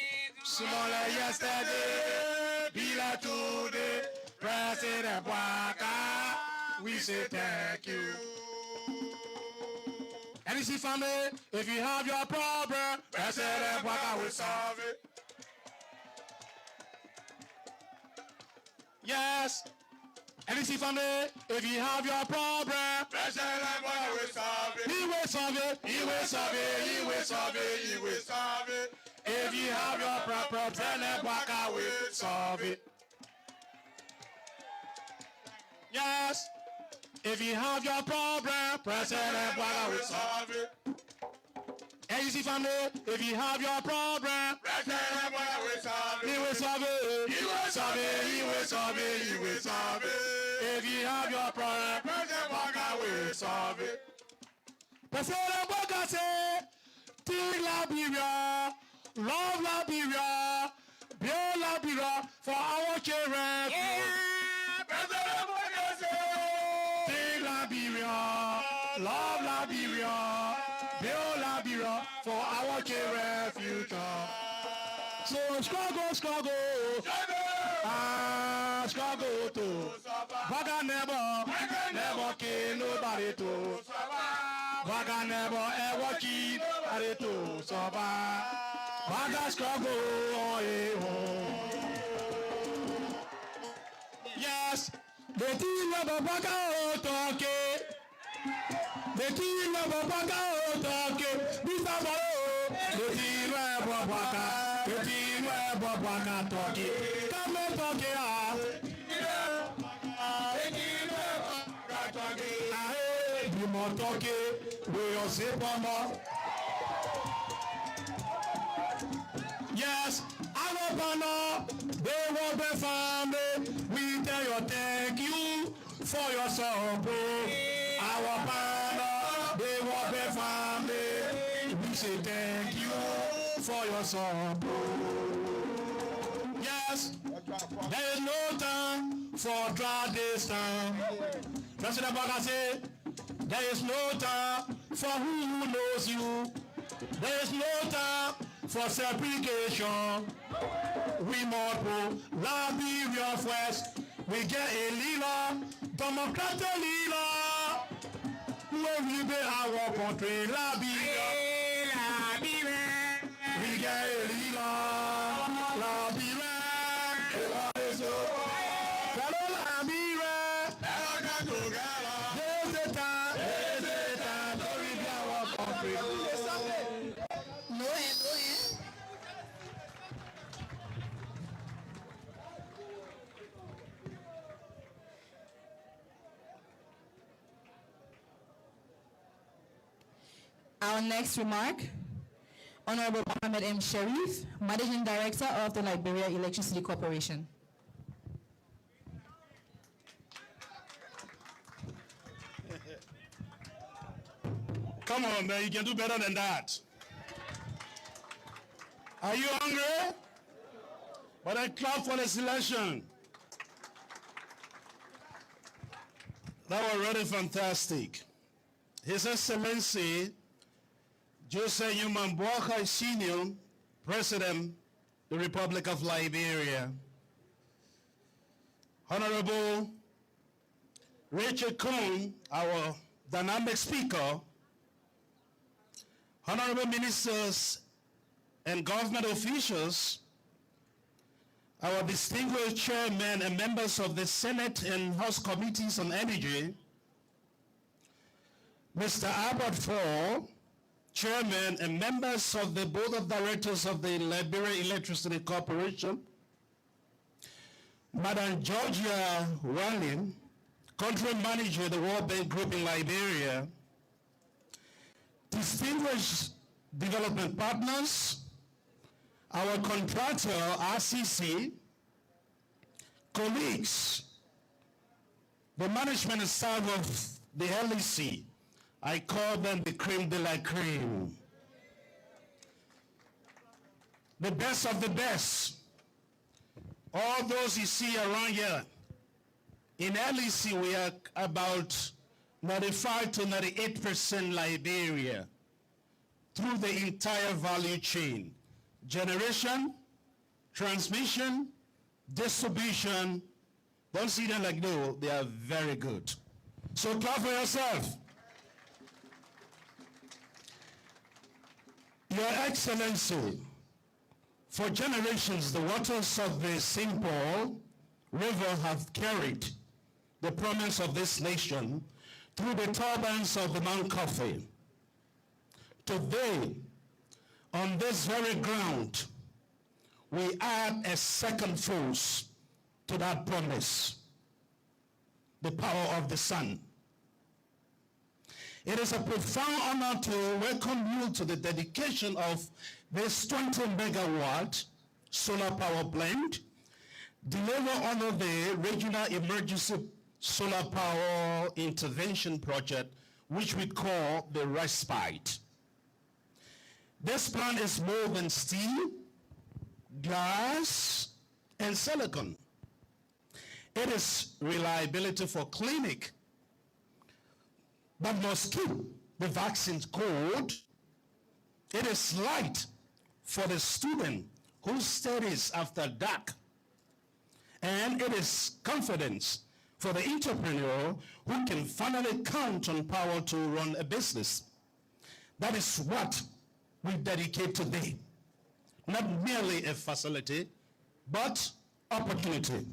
Smaller yesterday, Bila today, President Boakai, we say thank you. NEC family, if you have your problem, President Boakai will solve it. Yes. NEC family, if you have your problem, President Boakai will solve it. He will solve it. He will solve it. He will solve it. He will solve it. If you have your problem, President Boakai will solve it. Yes. If you have your problem, President Boakai will solve it. NEC family, if you have your problem, President Boakai will solve it. He will solve it. He will solve it. He will solve it. He will solve it. If you have your problem, President Boakai will solve it. President Boakai say, "Take Liberia, love Liberia, build Liberia for our children." Yeah. President Boakai say, "Take Liberia, love Liberia, build Liberia for our children future." So struggle, struggle, struggle to. Boakai never kill nobody to. Boakai never ever kill nobody to survive. Boakai struggle on his own. Yes, the team of Boakai talking. The team of Boakai talking. Mr. Baro, the team of Boakai. Yes, our banner, they will be family. We tell you thank you for your support. Our banner, they will be family. We say thank you for your support. Yes, there is no time for tradition. President Boakai said, there is no time for who knows you. There is no time for segregation. We must go Liberia West. We get a leader, democratic leader. When we be our country, Liberia. We get a leader, Liberia. Our next remark, Honorable Mohammed M. Sharif, Managing Director of the Liberia Electricity Corporation. Come on, man, you can do better than that. Are you hungry? But I clap for the selection. That was really fantastic. His Excellency Joseph Boakai Sr., President, the Republic of Liberia. Honorable Richard Cohn, our dynamic speaker. Honorable ministers and government officials, our distinguished chairmen and members of the Senate and House Committees on Energy, Mr. Albert Fall, chairman and members of the board of directors of the Liberia Electricity Corporation, Madam Georgia Wallin, country manager of the World Bank Group in Liberia, distinguished development partners, our contractor, RCC, colleagues, the management and staff of the LEC, I call them the creme de la creme. The best of the best. All those you see around here, in LEC we are about 95 to 98% Liberia through the entire value chain. Generation, transmission, distribution. Don't see them like no, they are very good. So clap for yourself. Your Excellency, for generations the waters of the St. Paul River have carried the promise of this nation through the turbines of the Mount Coffee. Today, on this very ground, we add a second force to that promise, the power of the sun. It is a profound honor to welcome you to the dedication of this 20 megawatt solar power plant delivered under the Regional Emergency Solar Power Intervention Project, which we call the RESPITE. This plant is more than steel, glass, and silicon. It is reliability for clinic, but must keep the vaccines cold. It is light for the student who studies after dark. And it is confidence for the entrepreneur who can finally count on power to run a business. That is what we dedicate today. Not merely a facility, but opportunity.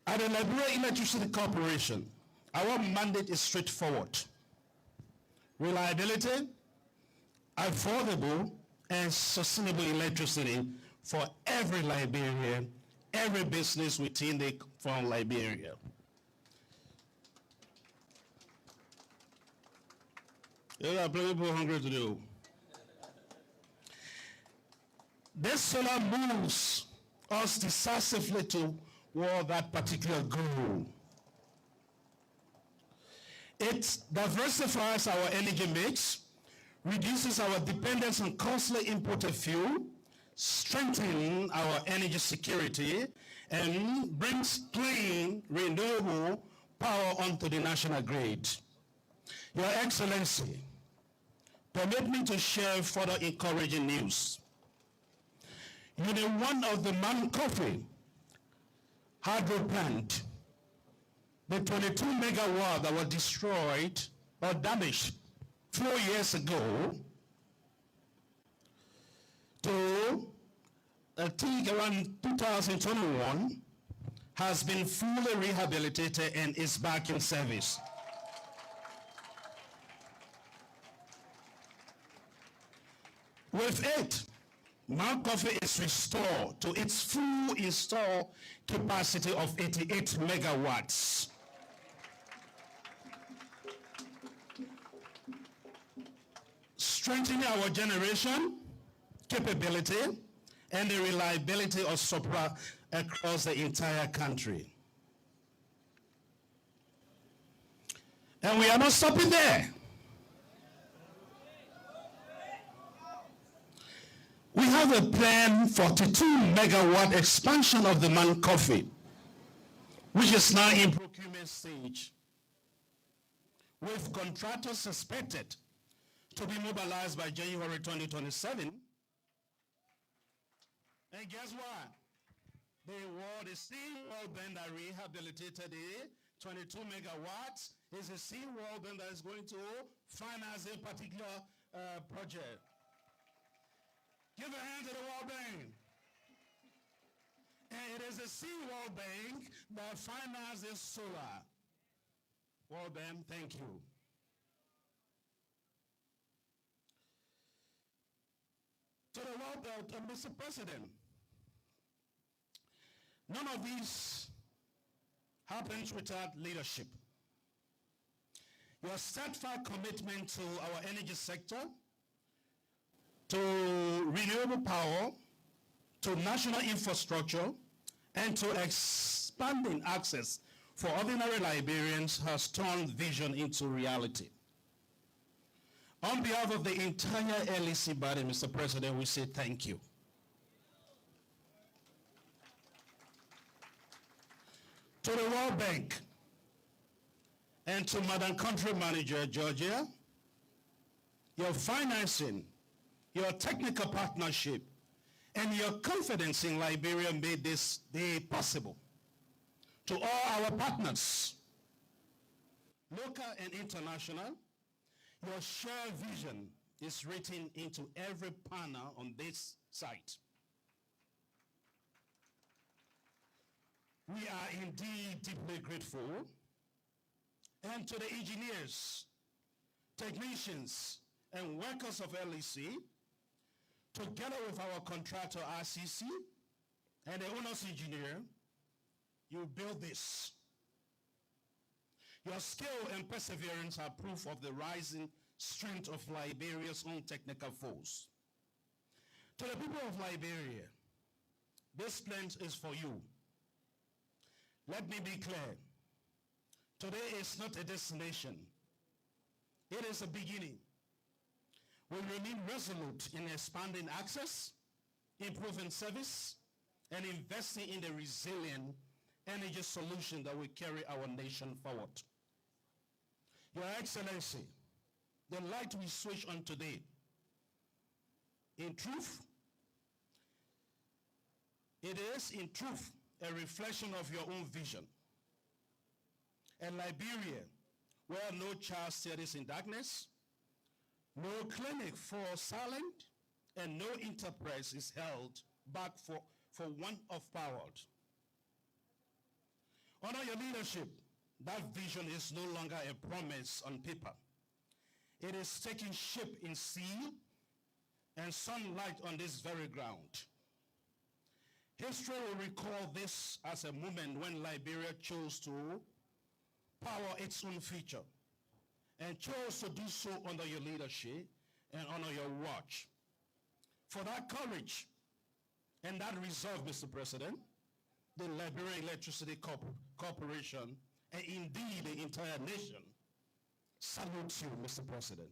At the Liberia Electricity Corporation, our mandate is straightforward. Reliability, affordable, and sustainable electricity for every Liberian, every business within from Liberia. There are plenty of people hungry to do. This solar moves us decisively toward that particular goal. It diversifies our energy mix, reduces our dependence on costly imported fuel, strengthens our energy security, and brings clean, renewable power onto the national grid. Your Excellency, permit me to share further encouraging news. Unit 1 of the Monrovia hydro plant, the 22 megawatt that were destroyed or damaged 4 years ago, to I think around 2021, has been fully rehabilitated and is back in service. With it, Mount Coffee is restored to its full installed capacity of 88 megawatts. Strengthening our generation capability and the reliability of supply across the entire country. And we are not stopping there. We have a planned 42 megawatt expansion of the Mount Coffee, which is now in procurement stage, with contractors expected to be mobilized by January 2027. And guess what? The award is seawall bend that rehabilitated the 22 megawatts is a seawall bend that is going to finance a particular project. Give a hand to the World Bank. And it is a seawall bank that finances solar. World Bank, thank you. To the World Bank, Mr. President, none of these happens without leadership. Your steadfast commitment to our energy sector, to renewable power, to national infrastructure, and to expanding access for ordinary Liberians has turned vision into reality. On behalf of the entire LEC body, Mr. President, we say thank you. To the World Bank and to Madam Country Manager, Georgia, your financing, your technical partnership, and your confidence in Liberia made this day possible. To all our partners, local and international, your shared vision is written into every panel on this site. We are indeed deeply grateful. And to the engineers, technicians, and workers of LEC, together with our contractor RCC and the owner's engineer, you built this. Your skill and perseverance are proof of the rising strength of Liberia's own technical force. To the people of Liberia, this plant is for you. Let me be clear. Today is not a destination. It is a beginning. We remain resolute in expanding access, improving service, and investing in the resilient energy solution that will carry our nation forward. Your Excellency, the light we switch on today, in truth, it is in truth a reflection of your own vision. And Liberia, where no child studies in darkness, no clinic falls silent, and no enterprise is held back for want of power. Under your leadership, that vision is no longer a promise on paper. It is taking shape in steel, and sunlight on this very ground. History will recall this as a moment when Liberia chose to power its own future and chose to do so under your leadership and under your watch. For that courage and that resolve, Mr. President, the Liberia Electricity Corporation, and indeed the entire nation, salutes you, Mr. President.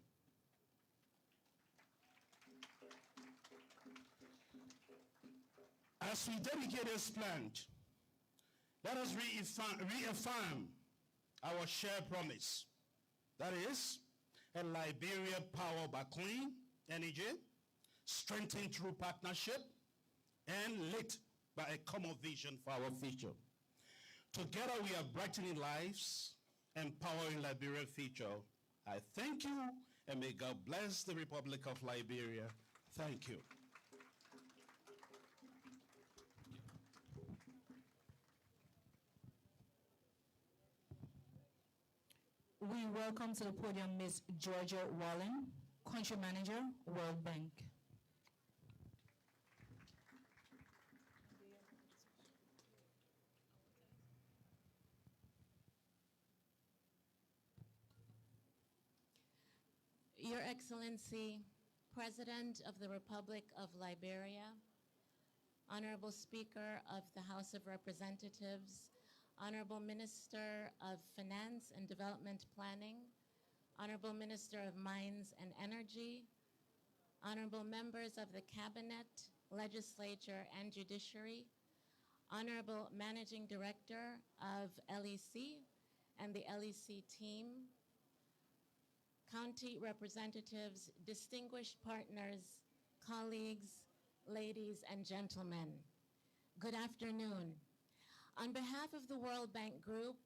As we dedicate this plant, let us reaffirm our shared promise. That is, a Liberia powered by clean energy, strengthened through partnership, and lit by a common vision for our future. Together we are brightening lives, empowering Liberia's future. I thank you, and may God bless the Republic of Liberia. Thank you. We welcome to the podium Ms. Georgia Wallen, Country Manager, World Bank. Your Excellency, President of the Republic of Liberia, Honorable Speaker of the House of Representatives, Honorable Minister of Finance and Development Planning, Honorable Minister of Mines and Energy, Honorable Members of the Cabinet, Legislature, and Judiciary, Honorable Managing Director of LEC and the LEC team, County representatives, distinguished partners, colleagues, ladies and gentlemen, good afternoon. On behalf of the World Bank Group,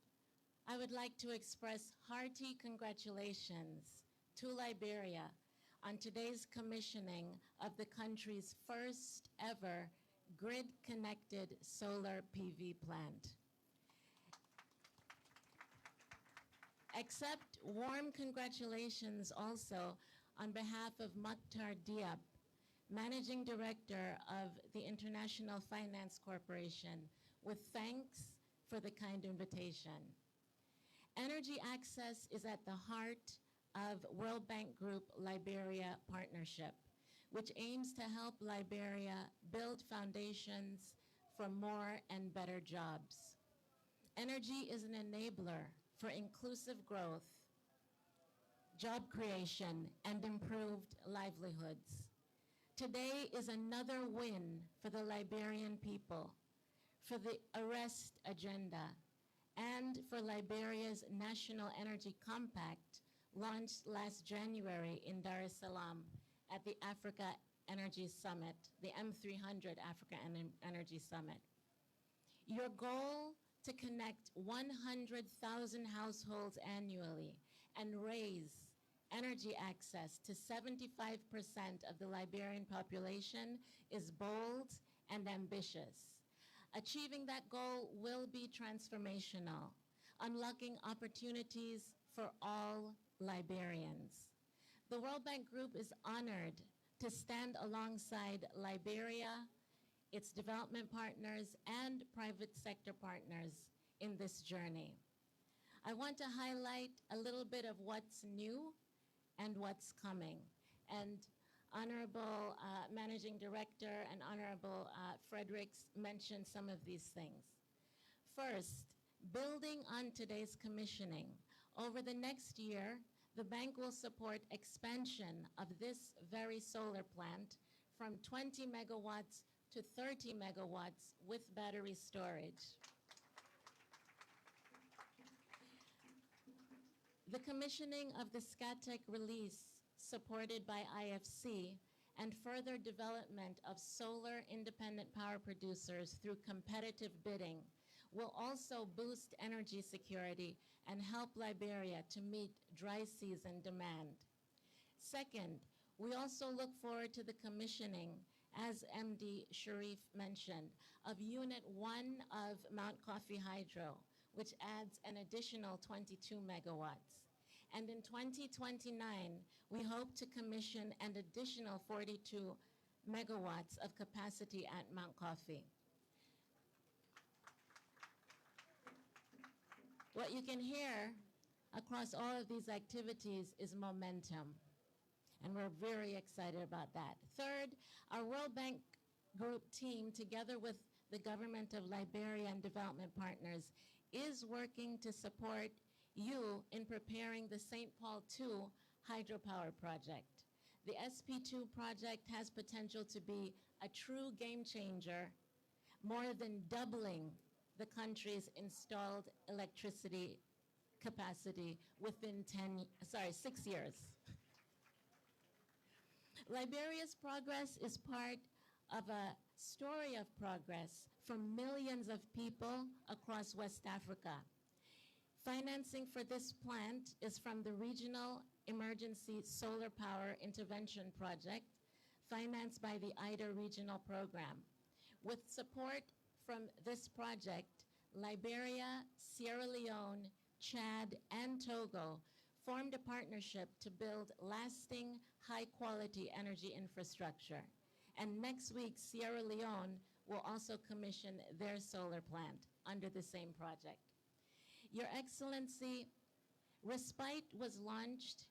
I would like to express hearty congratulations to Liberia on today's commissioning of the country's first ever grid-connected solar PV plant. Accept warm congratulations also on behalf of Maktar Diab, Managing Director of the International Finance Corporation, with thanks for the kind invitation. Energy access is at the heart of World Bank Group Liberia Partnership, which aims to help Liberia build foundations for more and better jobs. Energy is an enabler for inclusive growth, job creation, and improved livelihoods. Today is another win for the Liberian people, for the Arrest Agenda, and for Liberia's National Energy Compact, launched last January in Dar es Salaam at the Africa Energy Summit, the M300 Africa Energy Summit. Your goal to connect 100,000 households annually and raise energy access to 75% of the Liberian population is bold and ambitious. Achieving that goal will be transformational, unlocking opportunities for all Liberians. The World Bank Group is honored to stand alongside Liberia, its development partners, and private sector partners in this journey. I want to highlight a little bit of what's new and what's coming. And Honorable Managing Director and Honorable Fredericks mentioned some of these things. First, building on today's commissioning, over the next year, the bank will support expansion of this very solar plant from 20 megawatts to 30 megawatts with battery storage. The commissioning of the SCATEC release, supported by IFC, and further development of solar independent power producers through competitive bidding will also boost energy security and help Liberia to meet dry season demand. Second, we also look forward to the commissioning, as MD Sharif mentioned, of Unit 1 of Mount Coffee Hydro, which adds an additional 22 megawatts. And in 2029, we hope to commission an additional 42 megawatts of capacity at Mount Coffee. What you can hear across all of these activities is momentum, and we're very excited about that. Third, our World Bank Group team, together with the government of Liberia and development partners, is working to support you in preparing the St. Paul II hydropower project. The SP2 project has potential to be a true game changer, more than doubling the country's installed electricity capacity within 6 years. Liberia's progress is part of a story of progress for millions of people across West Africa. Financing for this plant is from the Regional Emergency Solar Power Intervention Project, financed by the IDA Regional Program. With support from this project, Liberia, Sierra Leone, Chad, and Togo formed a partnership to build lasting, high-quality energy infrastructure. And next week, Sierra Leone will also commission their solar plant under the same project. Your Excellency, Respite was launched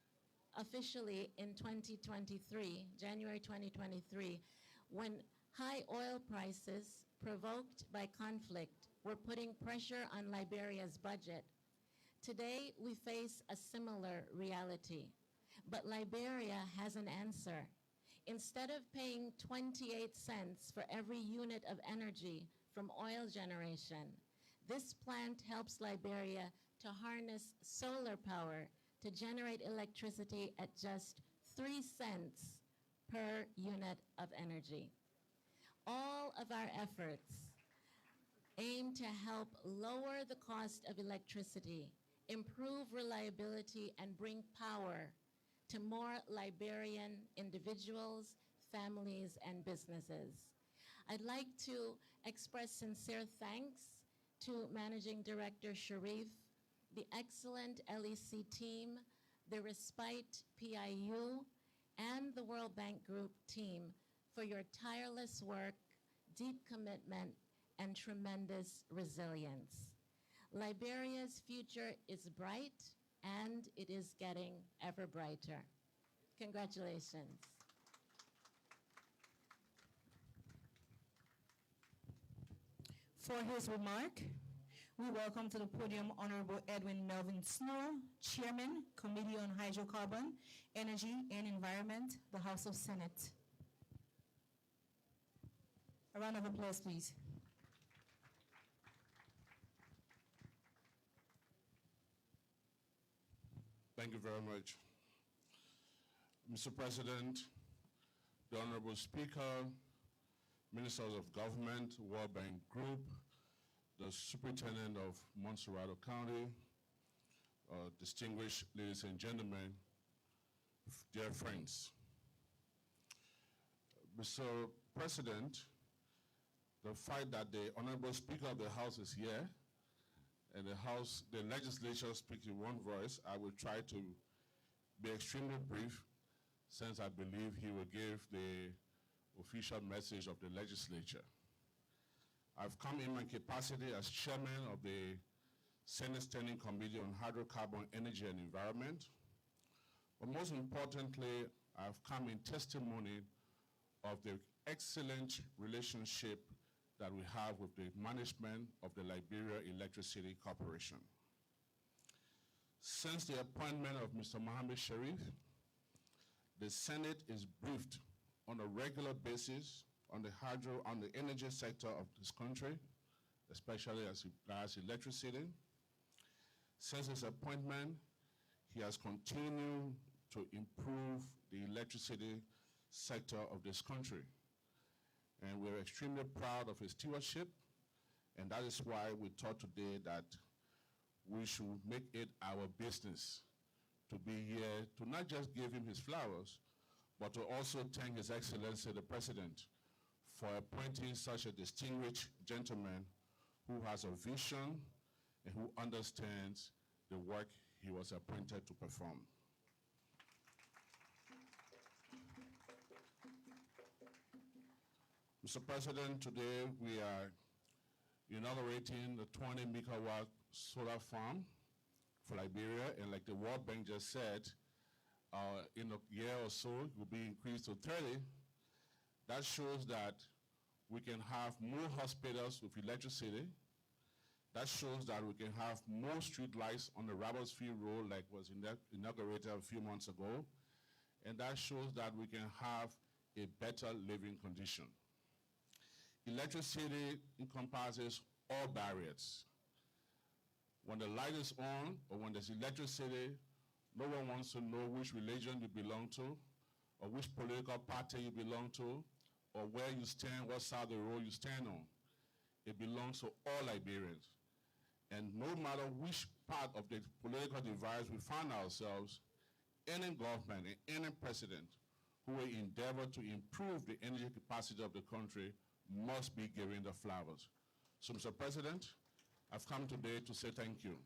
officially in 2023, January 2023, when high oil prices provoked by conflict were putting pressure on Liberia's budget. Today, we face a similar reality, but Liberia has an answer. Instead of paying 28 cents for every unit of energy from oil generation, this plant helps Liberia to harness solar power to generate electricity at just 3 cents per unit of energy. All of our efforts aim to help lower the cost of electricity, improve reliability, and bring power to more Liberian individuals, families, and businesses. I'd like to express sincere thanks to Managing Director Sharif, the excellent LEC team, the Respite PIU, and the World Bank Group team for your tireless work, deep commitment, and tremendous resilience. Liberia's future is bright, and it is getting ever brighter. Congratulations. For his remark, we welcome to the podium Honorable Edwin Melvin Snow, Chairman, Committee on Hydrocarbon, Energy, and Environment, the House of Senate. A round of applause, please. Thank you very much. Mr. President, the Honorable Speaker, Ministers of Government, World Bank Group, the Superintendent of Monrovia County, distinguished ladies and gentlemen, dear friends. Mr. President, the fact that the Honorable Speaker of the House is here and the legislature speaks in one voice, I will try to be extremely brief since I believe he will give the official message of the legislature. I've come in my capacity as chairman of the Senate Standing Committee on Hydrocarbon, Energy, and Environment. But most importantly, I've come in testimony of the excellent relationship that we have with the management of the Liberia Electricity Corporation. Since the appointment of Mr. Mohammed Sharif, the Senate is briefed on a regular basis on the energy sector of this country, especially as regards electricity. Since his appointment, he has continued to improve the electricity sector of this country. And we're extremely proud of his stewardship, and that is why we thought today that we should make it our business to be here to not just give him his flowers, but to also thank His Excellency the President for appointing such a distinguished gentleman who has a vision and who understands the work he was appointed to perform. Mr. President, today we are inaugurating the 20 megawatt solar farm for Liberia, and like the World Bank just said, in a year or so, it will be increased to 30. That shows that we can have more hospitals with electricity. That shows that we can have more street lights on the Roberts Field Road like was inaugurated a few months ago. And that shows that we can have a better living condition. Electricity encompasses all barriers. When the light is on or when there's electricity, no one wants to know which religion you belong to or which political party you belong to or where you stand, what side of the road you stand on. It belongs to all Liberians. And no matter which part of the political divide we find ourselves, any government and any president who will endeavor to improve the energy capacity of the country must be given the flowers. So, Mr. President, I've come today to say thank you.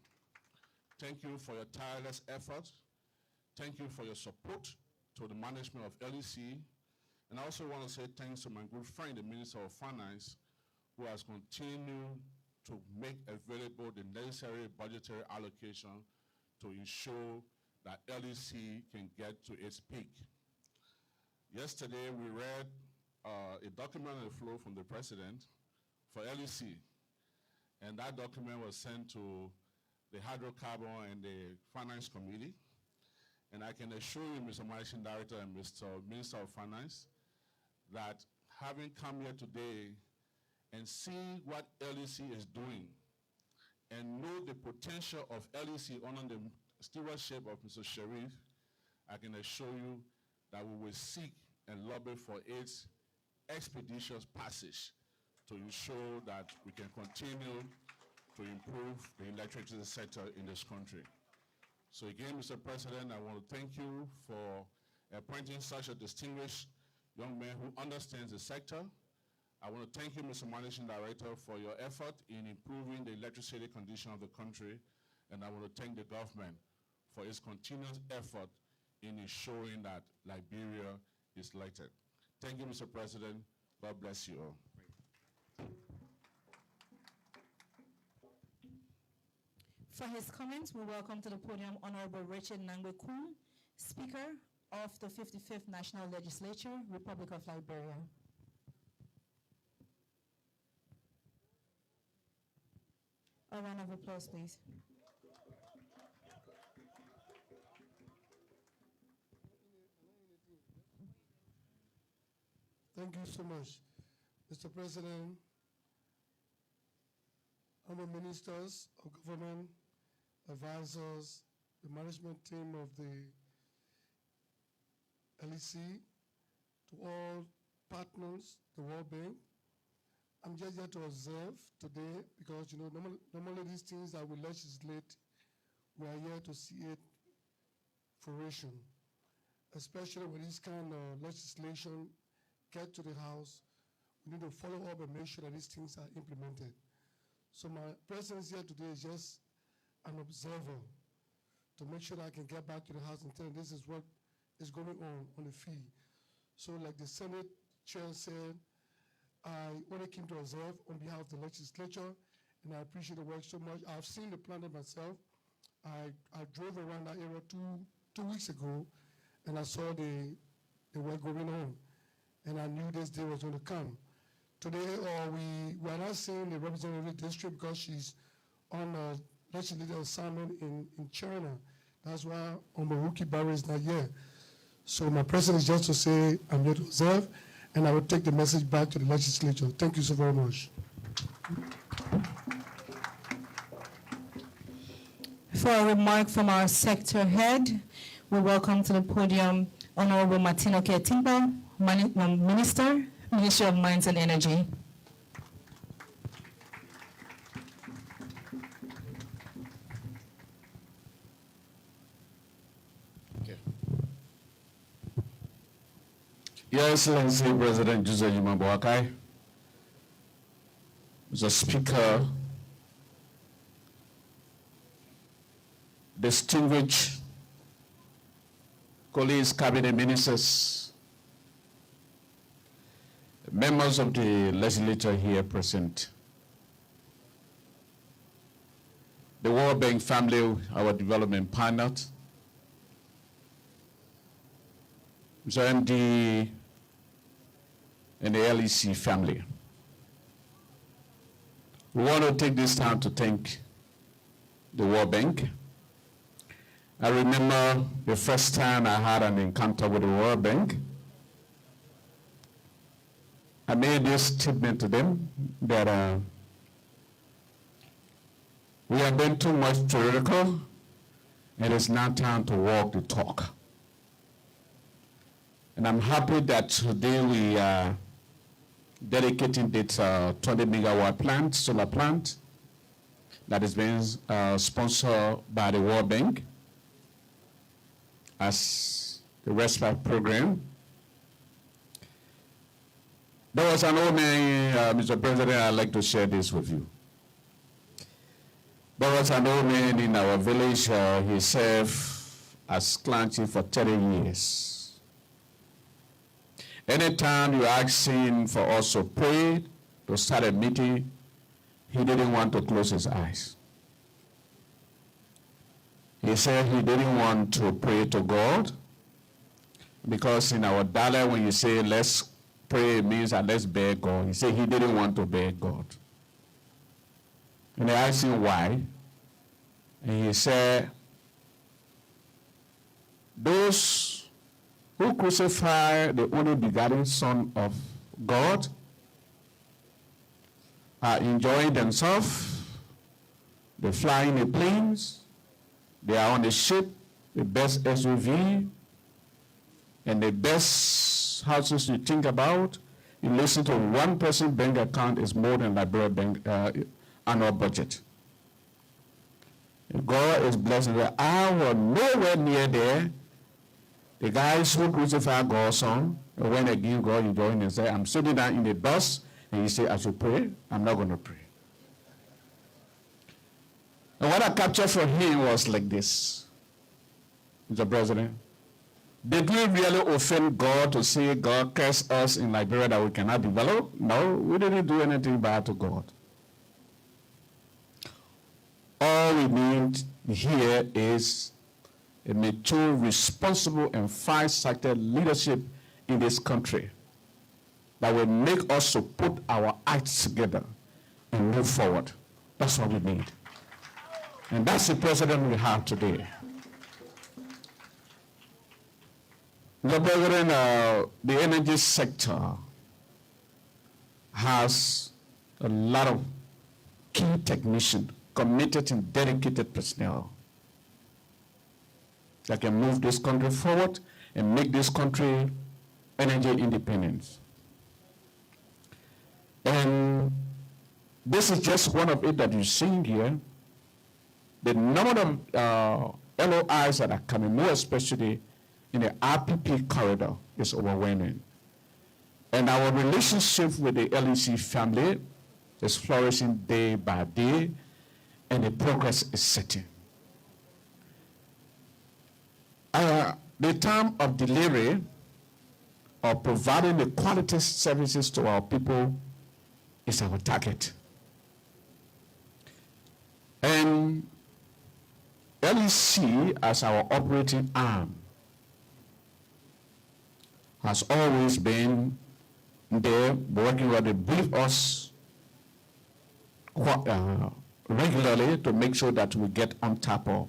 Thank you for your tireless efforts. Thank you for your support to the management of LEC. And I also want to say thanks to my good friend, the Minister of Finance, who has continued to make available the necessary budgetary allocation to ensure that LEC can get to its peak. Yesterday, we read a document on the floor from the president for LEC, and that document was sent to the Hydrocarbon and the Finance Committee. And I can assure you, Mr. Managing Director and Mr. Minister of Finance, that having come here today and see what LEC is doing and know the potential of LEC under the stewardship of Mr. Sharif, I can assure you that we will seek and lobby for its expeditious passage to ensure that we can continue to improve the electricity sector in this country. So again, Mr. President, I want to thank you for appointing such a distinguished young man who understands the sector. I want to thank you, Mr. Managing Director, for your effort in improving the electricity condition of the country. And I want to thank the government for its continuous effort in ensuring that Liberia is lighted. Thank you, Mr. President. God bless you all. For his comments, we welcome to the podium Honorable Richard Nangwe-Kun, Speaker of the 55th National Legislature, Republic of Liberia. A round of applause, please. Thank you so much, Mr. President, honorable ministers of government, advisors, the management team of the LEC, to all partners, the World Bank. I'm just here to observe today because, normally these things that we legislate, we are here to see it fruition, especially when this kind of legislation get to the House. We need to follow up and make sure that these things are implemented. So my presence here today is just an observer to make sure that I can get back to the House and tell them this is what is going on the field. So like the Senate chair said, I only came to observe on behalf of the legislature, and I appreciate the work so much. I've seen the planet myself. I drove around that area two weeks ago, and I saw the work going on, and I knew this day was going to come. Today, we are not seeing the representative district because she's on a legislative assignment in China. That's why Omaruki Barry is not here. So my presence is just to say I'm here to observe, and I will take the message back to the legislature. Thank you so very much. For a remark from our sector head, we welcome to the podium Honorable Martino Ketimba, Minister, Ministry of Mines and Energy. Your Excellency President Joseph Boakai, Mr. Speaker, distinguished colleagues, cabinet ministers, members of the legislature here present, the World Bank family, our development partners, Mr. MD and the LEC family. We want to take this time to thank the World Bank. I remember the first time I had an encounter with the World Bank. I made this statement to them that we have been too much theoretical. It is now time to walk the talk. And I'm happy that today we are dedicating this 20 megawatt plant, solar plant, that is being sponsored by the World Bank as the respite program. There was an old man, Mr. President, I'd like to share this with you. There was an old man in our village, he served as clan chief for 30 years. Anytime you ask him for us to pray, to start a meeting, he didn't want to close his eyes. He said he didn't want to pray to God because in our dialect, when you say let's pray, it means that let's beg God. He said he didn't want to beg God. And I asked him why. And he said, those who crucify the only begotten Son of God are enjoying themselves. They fly in the planes. They are on the ship, the best SUV, and the best houses you think about. You listen to one person's bank account is more than Liberia Bank annual budget. God is blessed that I was nowhere near there. The guys who crucify God's Son, when they give God enjoying and say, I'm sitting down in the bus, and you say, I should pray. I'm not going to pray. And what I captured from him was like this, Mr. President. Did we really offend God to say God cursed us in Liberia that we cannot develop? No, we didn't do anything bad to God. All we need here is a mature, responsible, and far-sighted leadership in this country that will make us to put our acts together and move forward. That's what we need. And that's the president we have today. The president, the energy sector has a lot of key technicians, committed and dedicated personnel that can move this country forward and make this country energy independent. And this is just one of it that you're seeing here. The number of LOIs that are coming, more especially in the RPP corridor, is overwhelming. And our relationship with the LEC family is flourishing day by day, and the progress is setting. The time of delivery of providing the quality services to our people is our target. And LEC, as our operating arm, has always been there working with to brief us regularly to make sure that we get on top of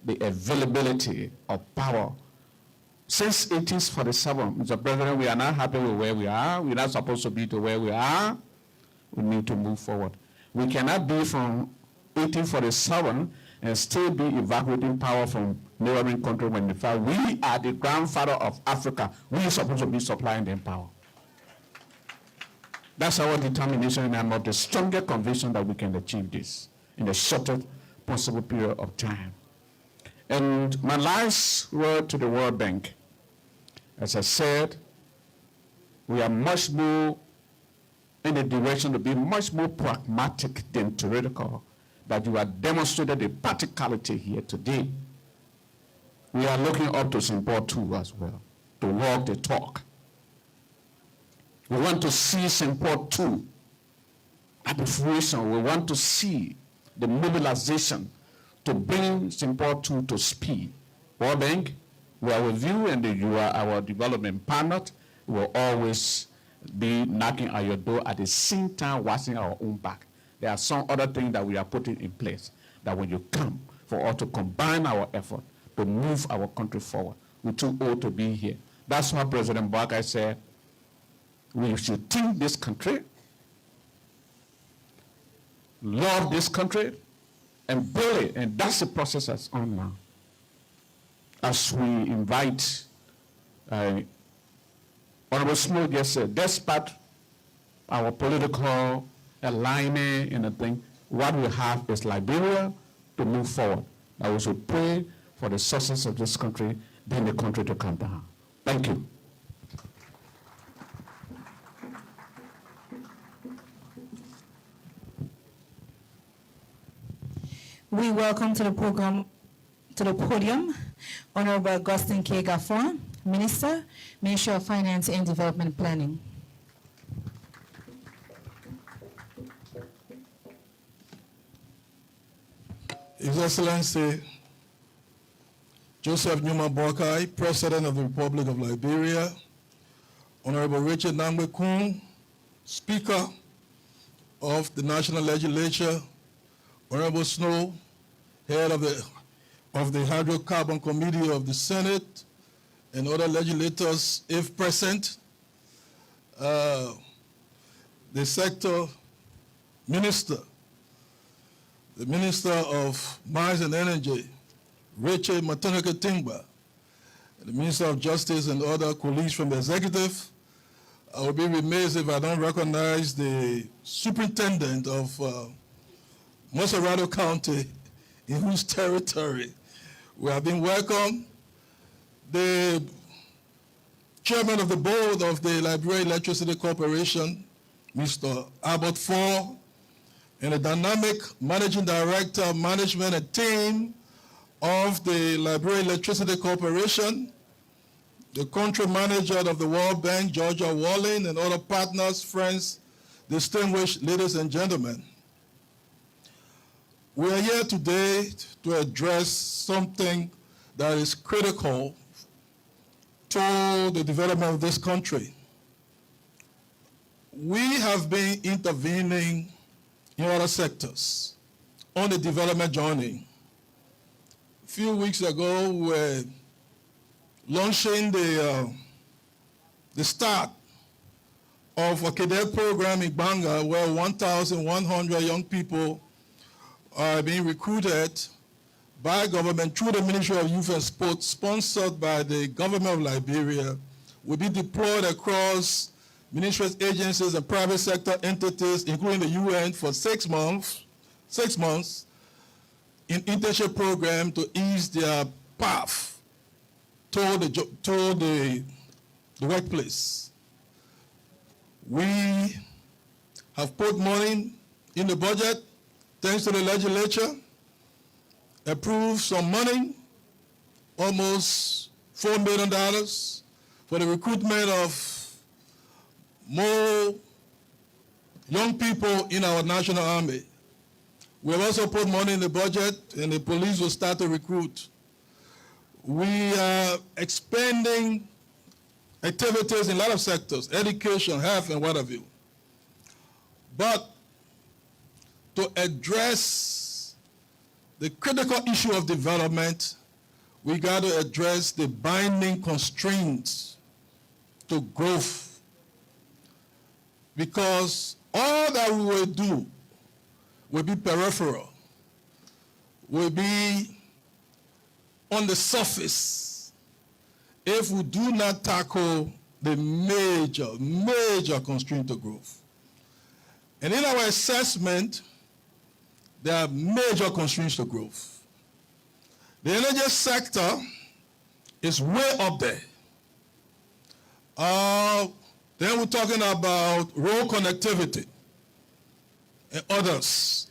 the availability of power. Since 1847, Mr. President, we are not happy with where we are. We're not supposed to be to where we are. We need to move forward. We cannot be from 1847 and still be evacuating power from neighboring countries when in fact we are the grandfather of Africa. We are supposed to be supplying them power. That's our determination, and I'm of the stronger conviction that we can achieve this in the shortest possible period of time. And my last word to the World Bank, as I said, we are much more in the direction to be much more pragmatic than theoretical, that you have demonstrated a practicality here today. We are looking up to Simport too as well, to walk the talk. We want to see Simport too at the fruition. We want to see the mobilization to bring Simport 2 to speed. World Bank, we are with you, and you are our development partner. We will always be knocking at your door at the same time watching our own back. There are some other things that we are putting in place that when you come, for us to combine our effort to move our country forward, we too old to be here. That's why President Boakai said we should think this country, love this country, and build it. And that's the process that's on now. As we invite Honorable Snow just said, despite our political alignment and a thing, what we have is Liberia to move forward. I we should pray for the success of this country, then the country to come down. Thank you. We welcome to the podium Honorable Augustine K. Gaffron, Minister, Ministry of Finance and Development Planning. His Excellency Joseph Numa Boakai, President of the Republic of Liberia, Honorable Richard Nangwe-Kun, Speaker of the National Legislature, Honorable Snow, Head of the Hydrocarbon Committee of the Senate, and other legislators, if present, the sector minister, the Minister of Mines and Energy, Richard Matonaka Tingba, the Minister of Justice and other colleagues from the executive. I will be remiss if I don't recognize the superintendent of Monrovia County, in whose territory we have been welcomed, the chairman of the board of the Liberia Electricity Corporation, Mr. Albert Ford, and the dynamic managing director of management and team of the Liberia Electricity Corporation, the country manager of the World Bank, Georgia Walling, and other partners, friends, distinguished ladies and gentlemen. We are here today to address something that is critical to the development of this country. We have been intervening in other sectors on the development journey. A few weeks ago, we were launching the start of a cadet program in Banga where 1,100 young people are being recruited by government through the Ministry of Youth and Sports, sponsored by the government of Liberia, will be deployed across ministries, agencies, and private sector entities, including the UN, for 6 months in internship program to ease their path toward the workplace. We have put money in the budget, thanks to the legislature, approved some money, almost $4 million, for the recruitment of more young people in our national army. We have also put money in the budget, and the police will start to recruit. We are expanding activities in a lot of sectors, education, health, and what have you. But to address the critical issue of development, we got to address the binding constraints to growth. Because all that we will do will be peripheral, will be on the surface if we do not tackle the major constraint to growth. And in our assessment, there are major constraints to growth. The energy sector is way up there. Then we're talking about road connectivity and others.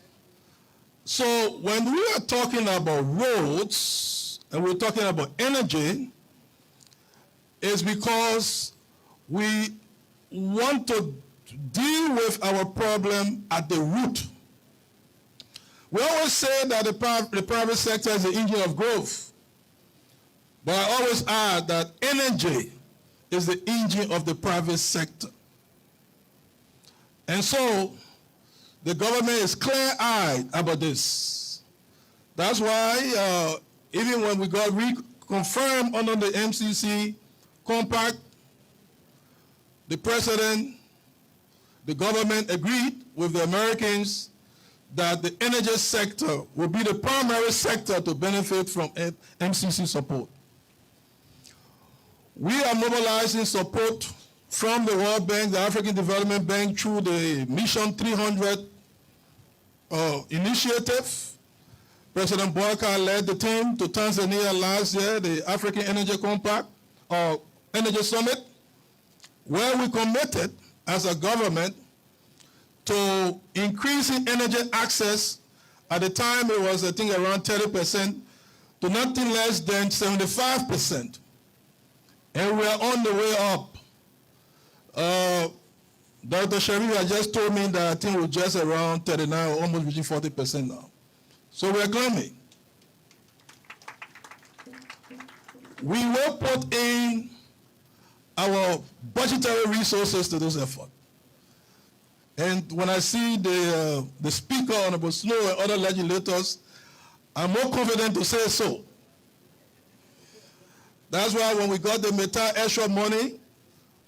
So when we are talking about roads and we're talking about energy, it's because we want to deal with our problem at the root. We always say that the private sector is the engine of growth. But I always add that energy is the engine of the private sector. And so the government is clear-eyed about this. That's why even when we got reconfirmed under the MCC compact, the president, the government agreed with the Americans that the energy sector will be the primary sector to benefit from MCC support. We are mobilizing support from the World Bank, the African Development Bank, through the Mission 300 initiative. President Boakai led the team to Tanzania last year, the African Energy Compact, or Energy Summit, where we committed as a government to increasing energy access. At the time, it was, I think, around 30%, to nothing less than 75%. And we are on the way up. Dr. Sharif has just told me that I think we're just around 39 or almost reaching 40% now. So we are climbing. We will put in our budgetary resources to this effort. And when I see the Speaker, Honorable Snow, and other legislators, I'm more confident to say so. That's why when we got the META extra money,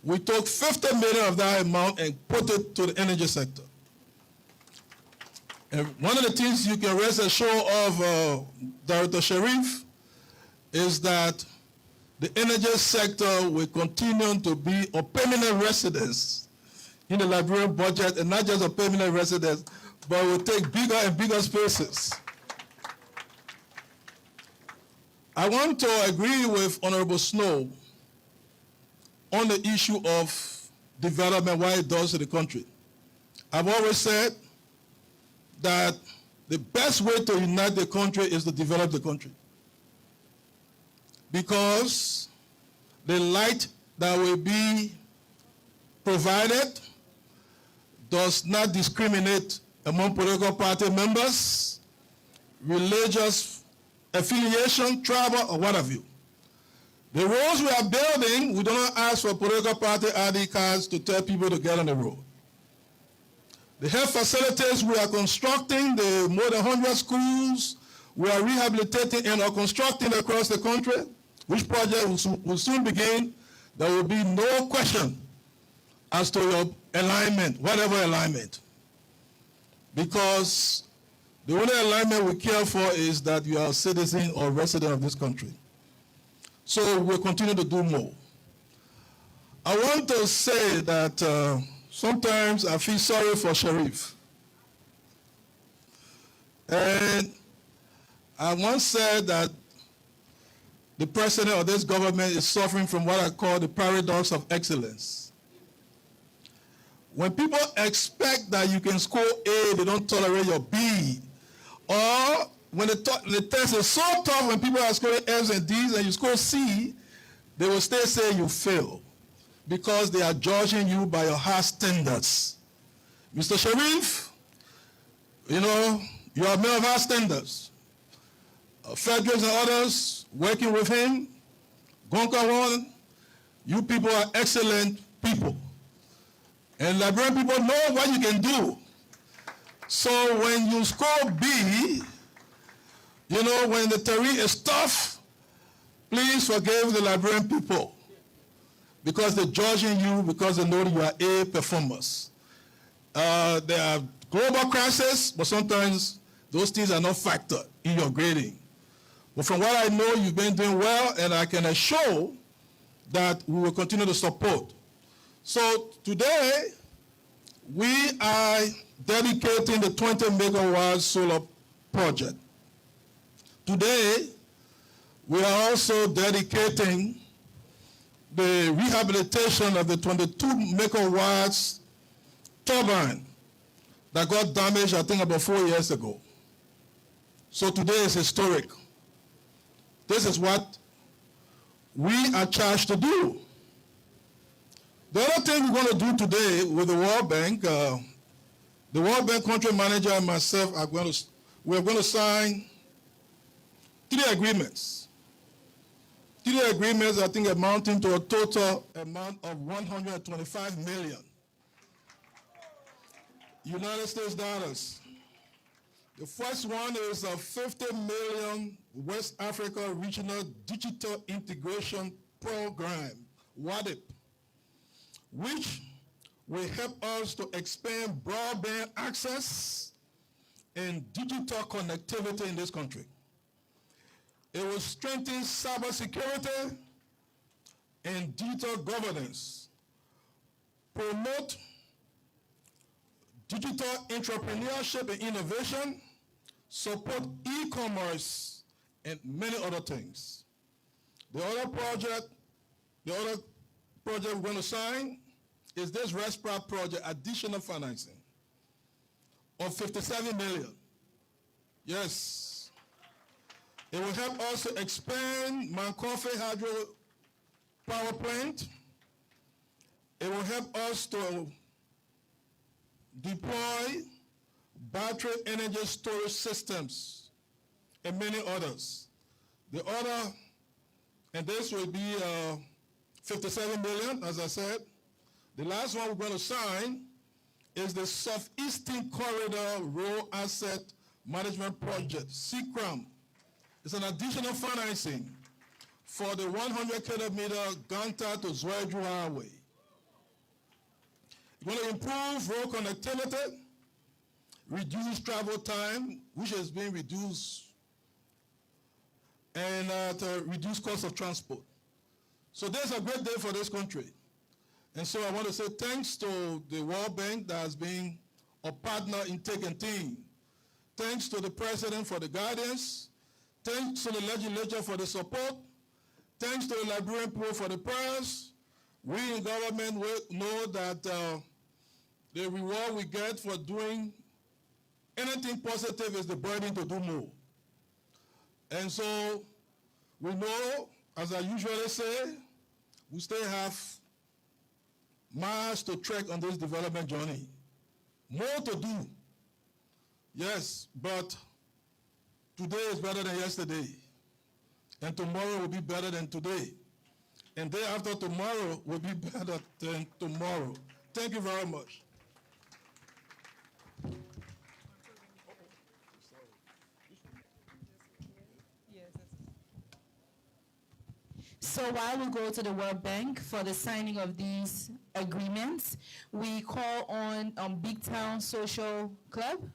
we took 50 million of that amount and put it to the energy sector. And one of the things you can rest assured of, Dr. Sharif, is that the energy sector will continue to be a permanent residence in the Liberian budget, and not just a permanent residence, but will take bigger and bigger spaces. I want to agree with Honorable Snow on the issue of development, what it does to the country. I've always said that the best way to unite the country is to develop the country. Because the light that will be provided does not discriminate among political party members, religious affiliation, tribal, or what have you. The roads we are building, we do not ask for political party ID cards to tell people to get on the road. The health facilities we are constructing, the more than 100 schools we are rehabilitating and are constructing across the country, which project will soon begin. There will be no question as to your alignment, whatever alignment. Because the only alignment we care for is that you are a citizen or resident of this country. So we'll continue to do more. I want to say that sometimes I feel sorry for Sharif. And I once said that the president of this government is suffering from what I call the paradox of excellence. When people expect that you can score A, they don't tolerate your B. Or when the test is so tough, when people are scoring F's and D's and you score C, they will still say you fail because they are judging you by your high standards. Mr. Sharif, you know, you are a man of high standards. Fredericks and others working with him, Gonkawan, you people are excellent people. And Liberian people know what you can do. So when you score B, you know, when the terrain is tough, please forgive the Liberian people because they're judging you because they know you are A performers. There are global crises, but sometimes those things are not factored in your grading. But from what I know, you've been doing well, and I can assure that we will continue to support. So today, we are dedicating the 20 megawatt solar project. Today, we are also dedicating the rehabilitation of the 22 megawatts turbine that got damaged, I think, about 4 years ago. So today is historic. This is what we are charged to do. The other thing we're going to do today with the World Bank, the World Bank country manager and myself we're going to sign 3 agreements. 3 agreements, I think, amounting to a total amount of $125 million United States dollars. The first one is a $50 million West Africa Regional Digital Integration Program, WADIP, which will help us to expand broadband access and digital connectivity in this country. It will strengthen cybersecurity and digital governance, promote digital entrepreneurship and innovation, support e-commerce, and many other things. The other project we're going to sign is this RESPRA project, additional financing of $57 million. Yes. It will help us to expand Monrovia Hydro Power Plant. It will help us to deploy battery energy storage systems and many others. The other, and this will be $57 million, as I said. The last one we're going to sign is the Southeastern Corridor Road Asset Management Project, CCRAM. It's an additional financing for the 100-kilometer Ganta to Zwedru Highway. It's going to improve road connectivity, reduce travel time, which has been reduced, and to reduce cost of transport. So this is a great day for this country. And so I want to say thanks to the World Bank that has been a partner in taking team. Thanks to the President for the guidance. Thanks to the legislature for the support. Thanks to the Liberian people for the prayers. We in government know that the reward we get for doing anything positive is the burden to do more. And so we know, as I usually say, we still have miles to trek on this development journey. More to do. Yes, but today is better than yesterday. And tomorrow will be better than today. And day after tomorrow will be better than tomorrow. Thank you very much. So while we go to the World Bank for the signing of these agreements, we call on Big Town Social Club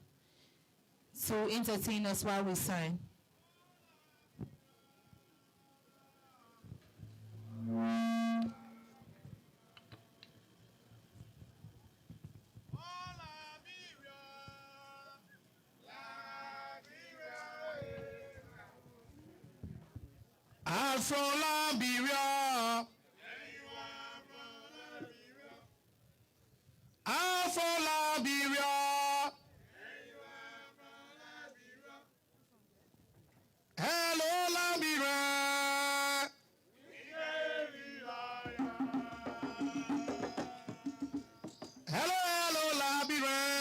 to entertain us while we sign. I'm from Liberia. I'm from Liberia. Hello, Liberia. Hello, hello, Liberia.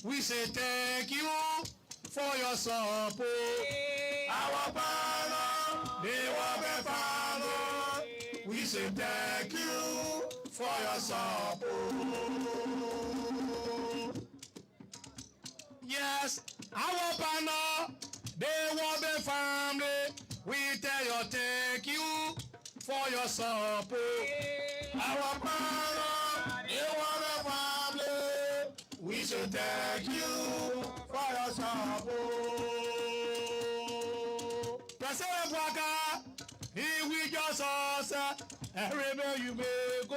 We say thank you for your support. Our partner, they will be father. We say thank you for your support. Yes, our partner, they will be family. We tell you thank you for your support. Our partner, they will be family. We say thank you for your support. President Boakai, he will just us everywhere you may go.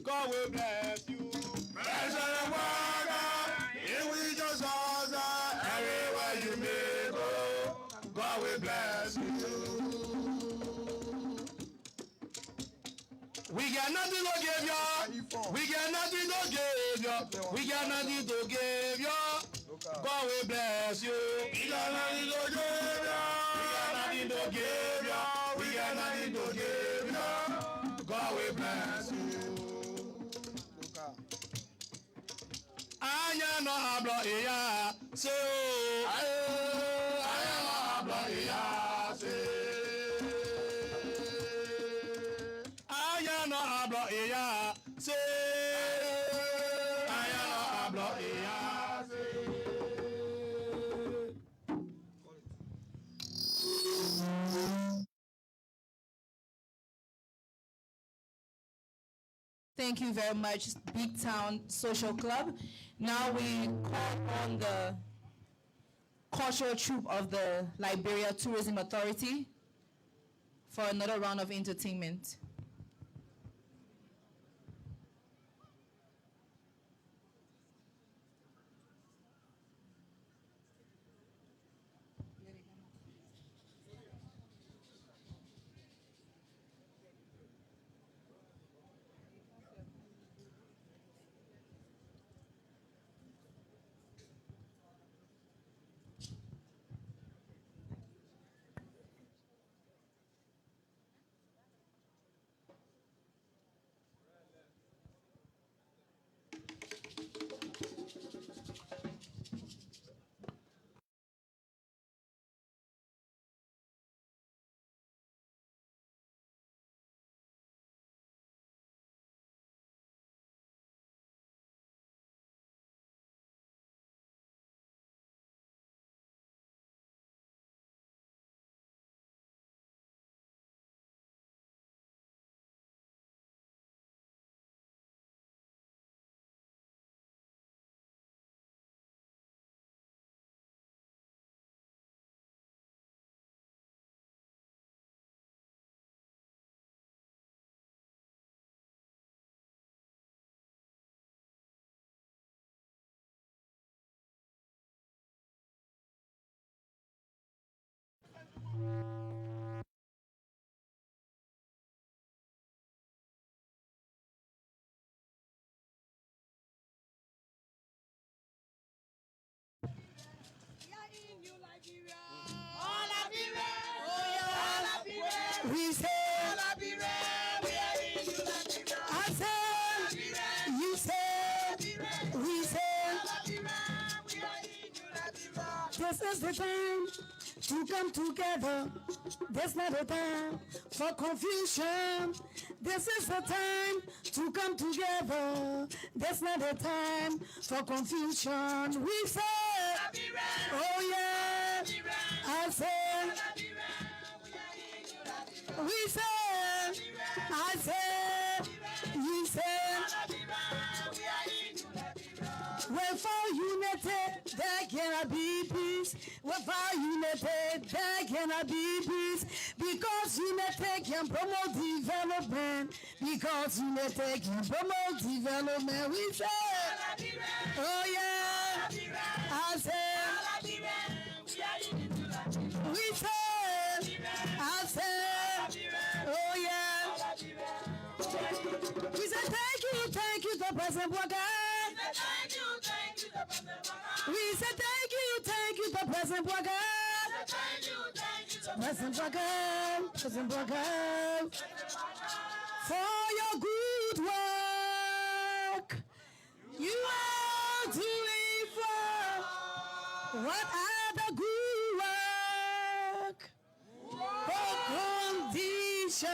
God will bless you. President Boakai, he will just us everywhere you may go. God will bless you. We got nothing to give you. We got nothing to give you. We got nothing to give you. God will bless you. We got nothing to give you. We got nothing to give you. We got nothing to give you. God will bless you. Aya no hablo iya se o. Aya no hablo iya se. Aya no hablo iya se. Aya no hablo iya se. Thank you very much, Big Town Social Club. Now we call on the cultural troupe of the Liberia Tourism Authority for another round of entertainment. We say, we are in you, I say, you say, we say, this is the time to come together. There's not a time for confusion. This is the time to come together. There's not a time for confusion. We say, oh yeah, I say, we say, I say, you say, without unity, there cannot be peace. Without unity, there cannot be peace. Because unity can promote development. Because unity can promote development. We say, oh yeah, I say, we say, I say, oh yeah. We say thank you to President Boakai. We say thank you to President Boakai. President Boakai, for your good work you are doing for lot of good work. For condition,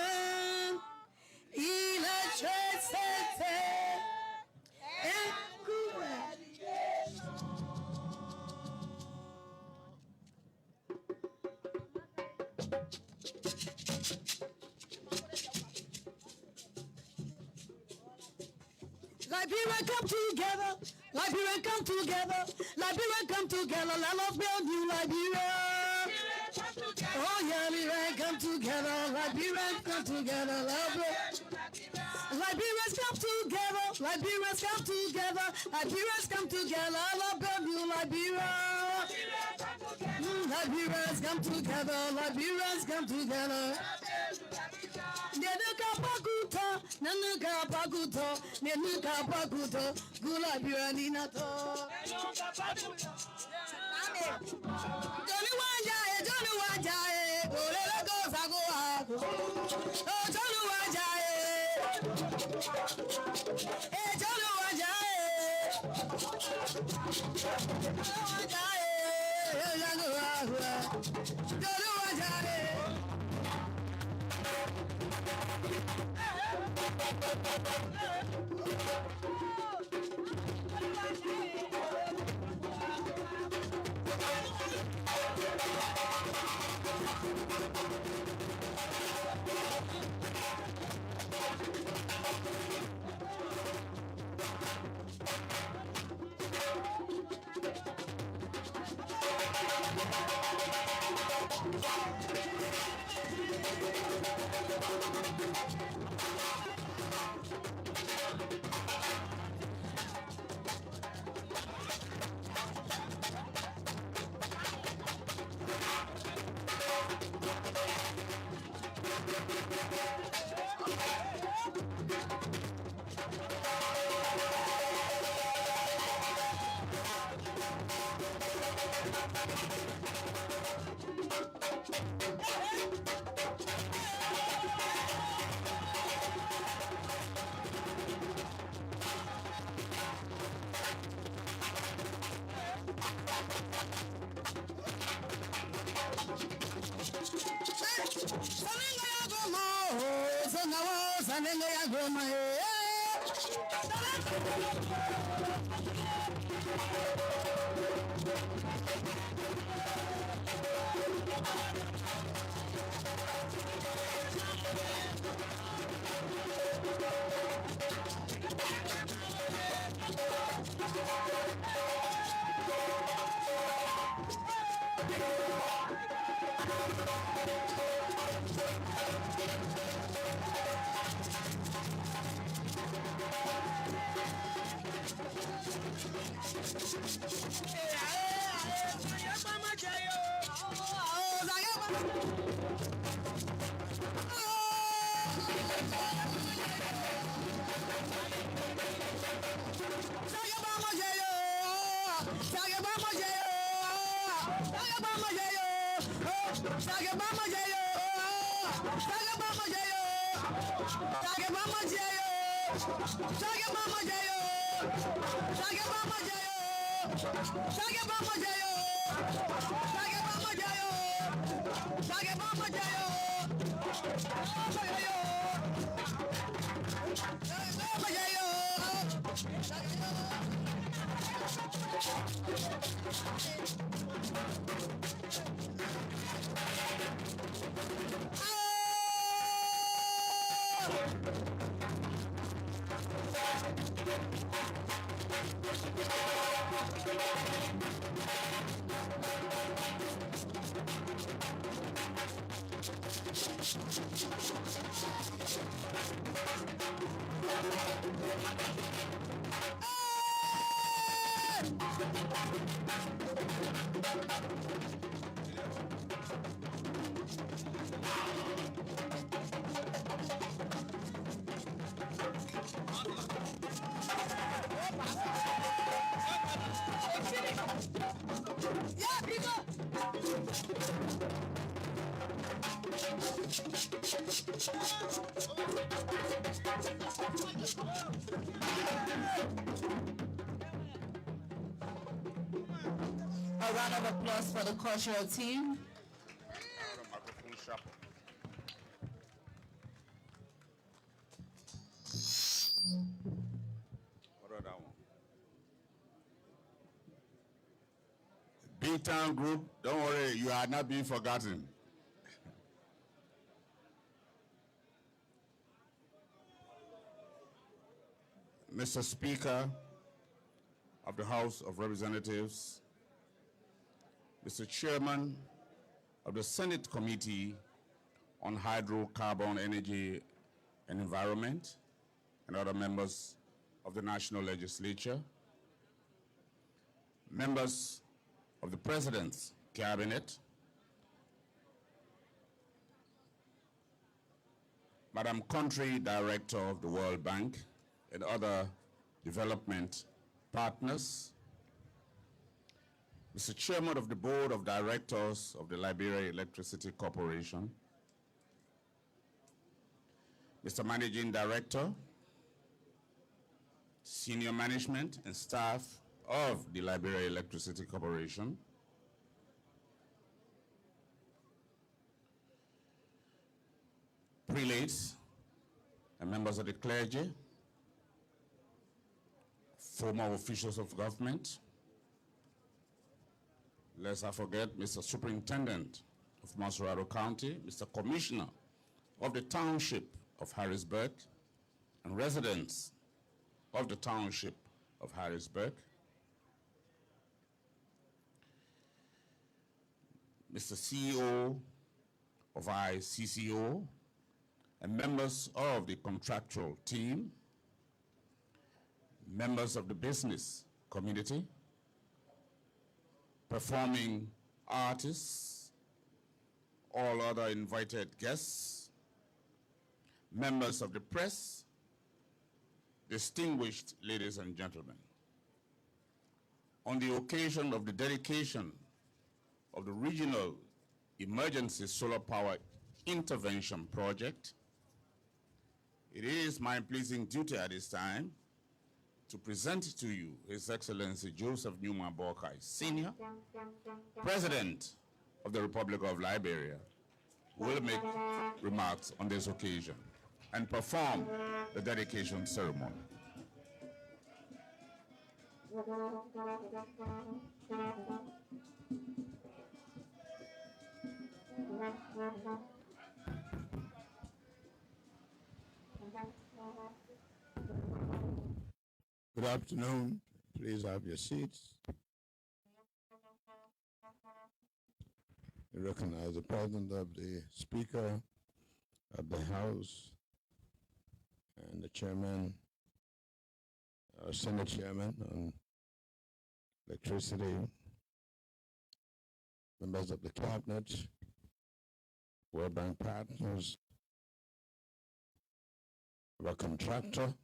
electricity, and good education. Liberia come together, Liberia come together, Liberia come together, let us build new Liberia. Oh yeah, Liberia come together, Liberians come together, Liberians come together, Liberians come together, Liberians come together, let's build new Liberia. Liberians come together, Liberians come together. Nenuka pakuto, gula birani nato. Johnny Wajaye, Golele go sago ako. Oh, Johnny Wajaye, Johnny Wajaye, Johnny Wajaye. A round of applause for the cultural team. Big Town Group, don't worry, you are not being forgotten. Mr. Speaker of the House of Representatives, Mr. Chairman of the Senate Committee on Hydrocarbon Energy and Environment, and other members of the National Legislature, members of the President's Cabinet, Madam Country Director of the World Bank and other development partners, Mr. Chairman of the Board of Directors of the Liberia Electricity Corporation, Mr. Managing Director, senior management and staff of the Liberia Electricity Corporation, prelates and members of the clergy, former officials of government. Lest I forget, Mr. Superintendent of Monrovia County, Mr. Commissioner of the Township of Harrisburg, and residents of the Township of Harrisburg, Mr. CEO of ICCO, and members of the contractual team, members of the business community, performing artists, all other invited guests, members of the press, distinguished ladies and gentlemen. On the occasion of the dedication of the Regional Emergency Solar Power Intervention Project, it is my pleasing duty at this time to present to you His Excellency Joseph Numa Boakai, Sr., President of the Republic of Liberia, who will make remarks on this occasion and perform the dedication ceremony. Good afternoon. Please have your seats. I recognize the President of the Speaker of the House and the Chairman, Senate Chairman on electricity, members of the Cabinet, World Bank partners, our contractor,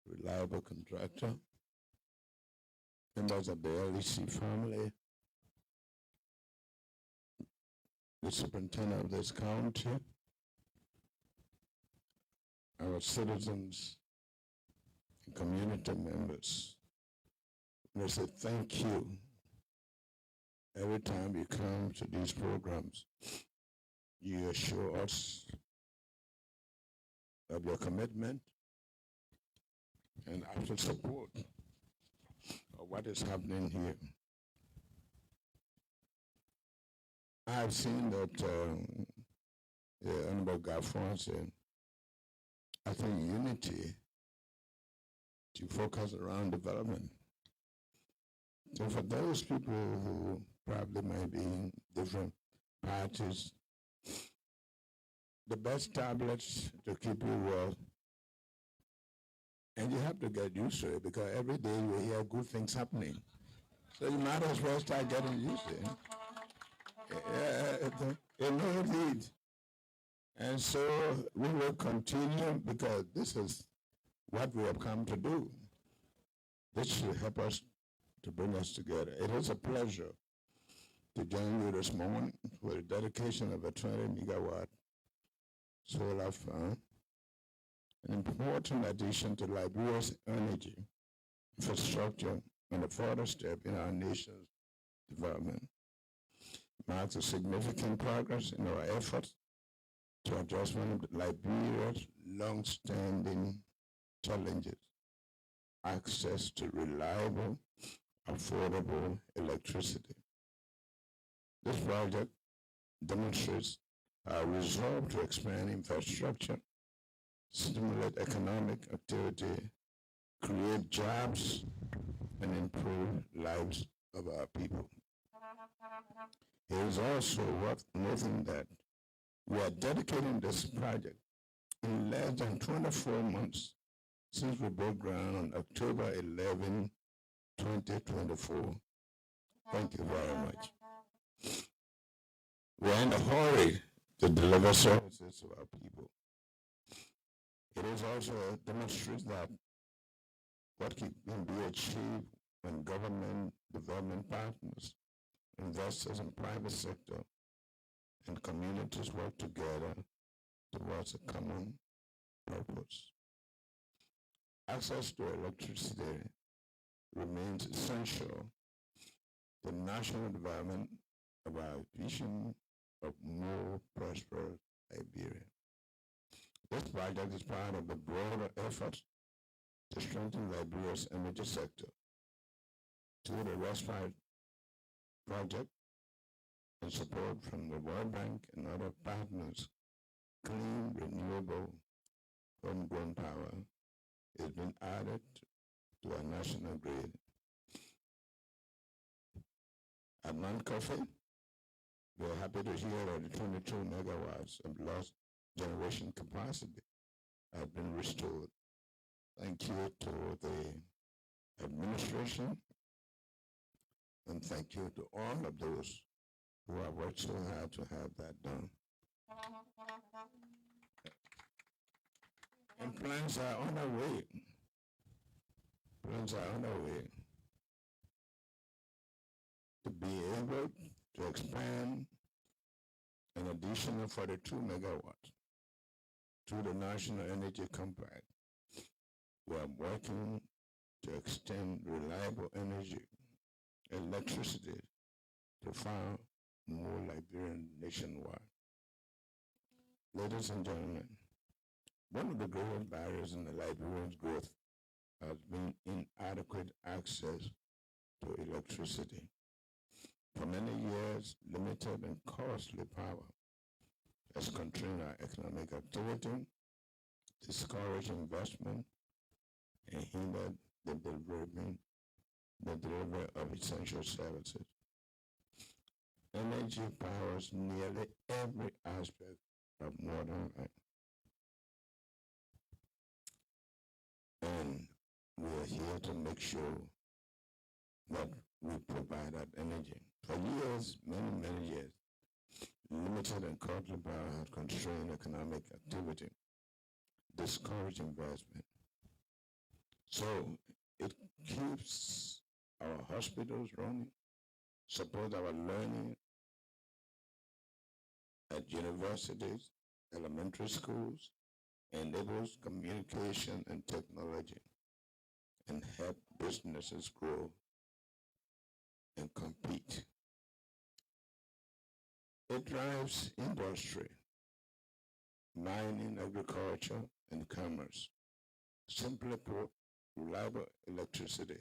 reliable contractor, members of the LEC family, the superintendent of this county, our citizens and community members. I say thank you every time you come to these programs. You assure us of your commitment and actual support of what is happening here. I've seen that the Honorable Gaffron said, I think unity to focus around development. So for those people who probably might be in different parties, the best tablets to keep you well, and you have to get used to it because every day you hear good things happening. So you might as well start getting used to it. No need. And so we will continue because this is what we have come to do. This should help us to bring us together. It is a pleasure to join you this morning for the dedication of a 20 megawatt solar farm, an important addition to Liberia's energy infrastructure and a further step in our nation's development marks a significant progress in our efforts to address one of Liberia's long-standing challenges: access to reliable, affordable electricity. This project demonstrates our resolve to expand infrastructure, stimulate economic activity, create jobs, and improve lives of our people. It is also worth noting that we are dedicating this project in less than 24 months since we broke ground on October 11, 2024. Thank you very much. We are in a hurry to deliver services to our people. It is also demonstrates that what can be achieved when government, development partners, investors and private sector and communities work together towards a common purpose. Access to electricity remains essential to national development of our vision of more prosperous Liberia. This project is part of the broader effort to strengthen Liberia's energy sector through the Respite project and support from the World Bank and other partners. Clean, renewable, homegrown power is being added to our national grid. At Monrovia, we are happy to hear that the 22 megawatts of lost generation capacity have been restored. Thank you to the administration, and thank you to all of those who have worked so hard to have that done. And plans are on their way. Plans are on their way to be able to expand an additional 42 megawatts to the National Energy Compact. We are working to extend reliable energy, electricity to far more Liberian nationwide. Ladies and gentlemen, one of the greatest barriers in the Liberian's growth has been inadequate access to electricity. For many years, limited and costly power has constrained our economic activity, discouraged investment, and hindered the delivery of essential services. Energy powers nearly every aspect of modern life. And we are here to make sure that we provide that energy. For years, many years, limited and costly power has constrained economic activity, discouraged investment. So it keeps our hospitals running, support our learning at universities, elementary schools, enables communication and technology, and help businesses grow and compete. It drives industry, mining, agriculture, and commerce. Simply put, reliable electricity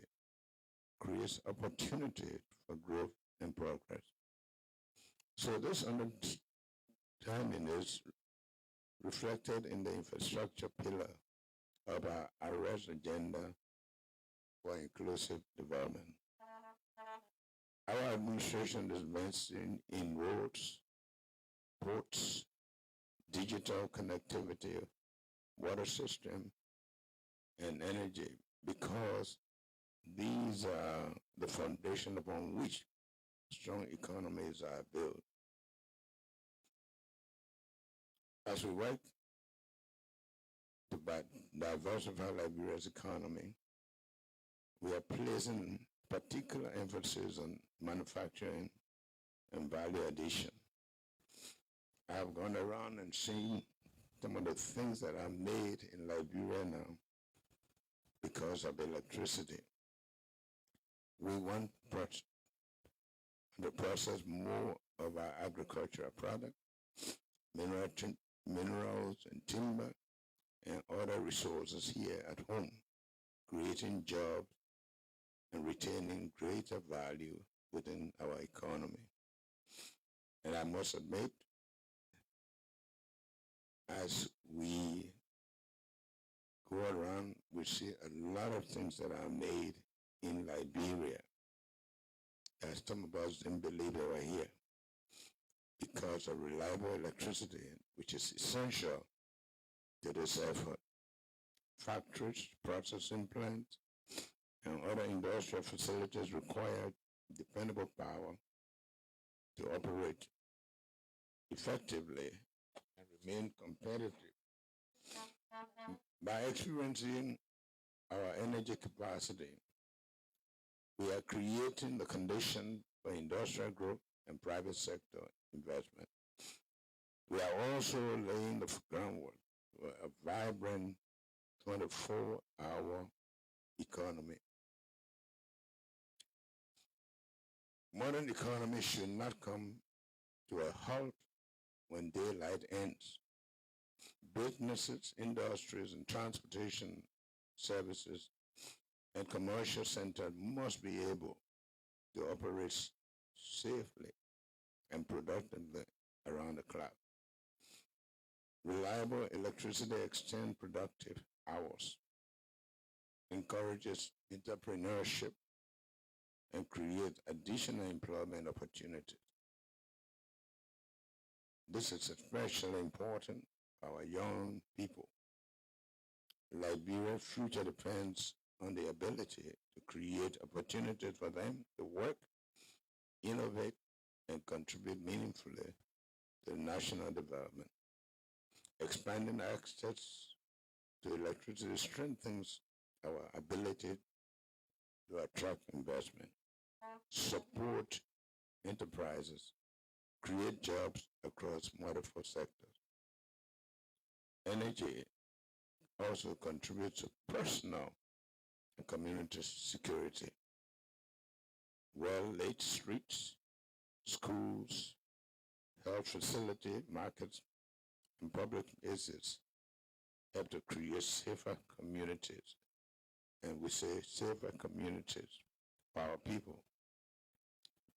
creates opportunity for growth and progress. So this understanding is reflected in the infrastructure pillar of our arrest agenda for inclusive development. Our administration is investing in roads, ports, digital connectivity, water system, and energy, because these are the foundation upon which strong economies are built. As we work to diversify Liberia's economy, we are placing particular emphasis on manufacturing and value addition. I have gone around and seen some of the things that are made in Liberia now because of electricity. We want and to process more of our agricultural products, minerals and timber, and other resources here at home, creating jobs and retaining greater value within our economy. And I must admit, as we go around, we see a lot of things that are made in Liberia. As some of us didn't believe they were here because of reliable electricity, which is essential to this effort. Factories, processing plants, and other industrial facilities require dependable power to operate effectively and remain competitive. By experiencing our energy capacity, we are creating the condition for industrial growth and private sector investment. We are also laying the groundwork for a vibrant 24-hour economy. Modern economy should not come to a halt when daylight ends. Businesses, industries, and transportation services and commercial centers must be able to operate safely and productively around the clock. Reliable electricity extends productive hours, encourages entrepreneurship, and creates additional employment opportunities. This is especially important for our young people. Liberia's future depends on the ability to create opportunities for them to work, innovate, and contribute meaningfully to national development. Expanding access to electricity strengthens our ability to attract investment, support enterprises, create jobs across multiple sectors. Energy also contributes to personal and community security. Well-lit streets, schools, health facilities, markets, and public places help to create safer communities. And we say safer communities for our people.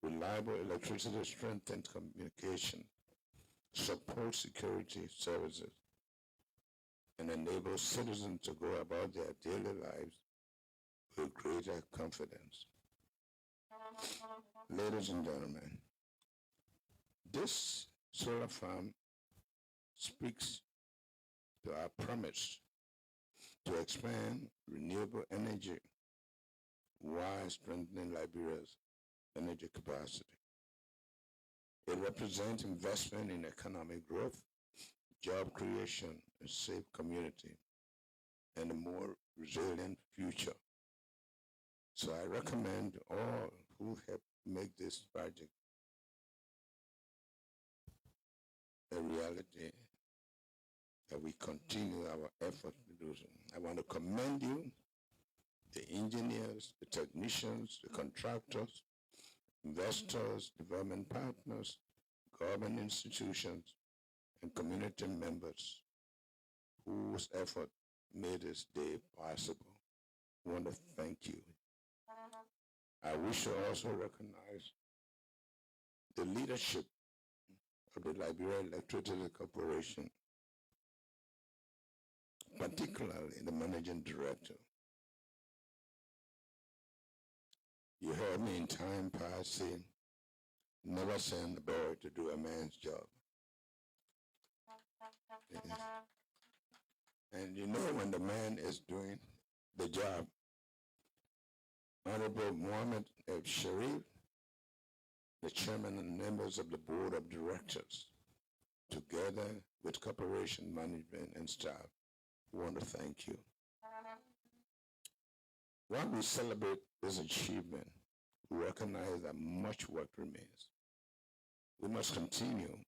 Reliable electricity strengthens communication, supports security services, and enables citizens to go about their daily lives with greater confidence. Ladies and gentlemen, this solar farm speaks to our promise to expand renewable energy while strengthening Liberia's energy capacity. It represents investment in economic growth, job creation, a safe community, and a more resilient future. So I recommend all who help make this project a reality that we continue our effort to do so. I want to commend you, the engineers, the technicians, the contractors, investors, development partners, government institutions, and community members whose effort made this day possible. I want to thank you. I wish to also recognize the leadership of the Liberia Electricity Corporation, particularly the managing director. You heard me in time past saying, never send a boy to do a man's job. And you know when the man is doing the job, Honorable Mohammed F. Sharif, the chairman and members of the board of directors, together with corporation management and staff, want to thank you. While we celebrate this achievement, we recognize that much work remains. We must continue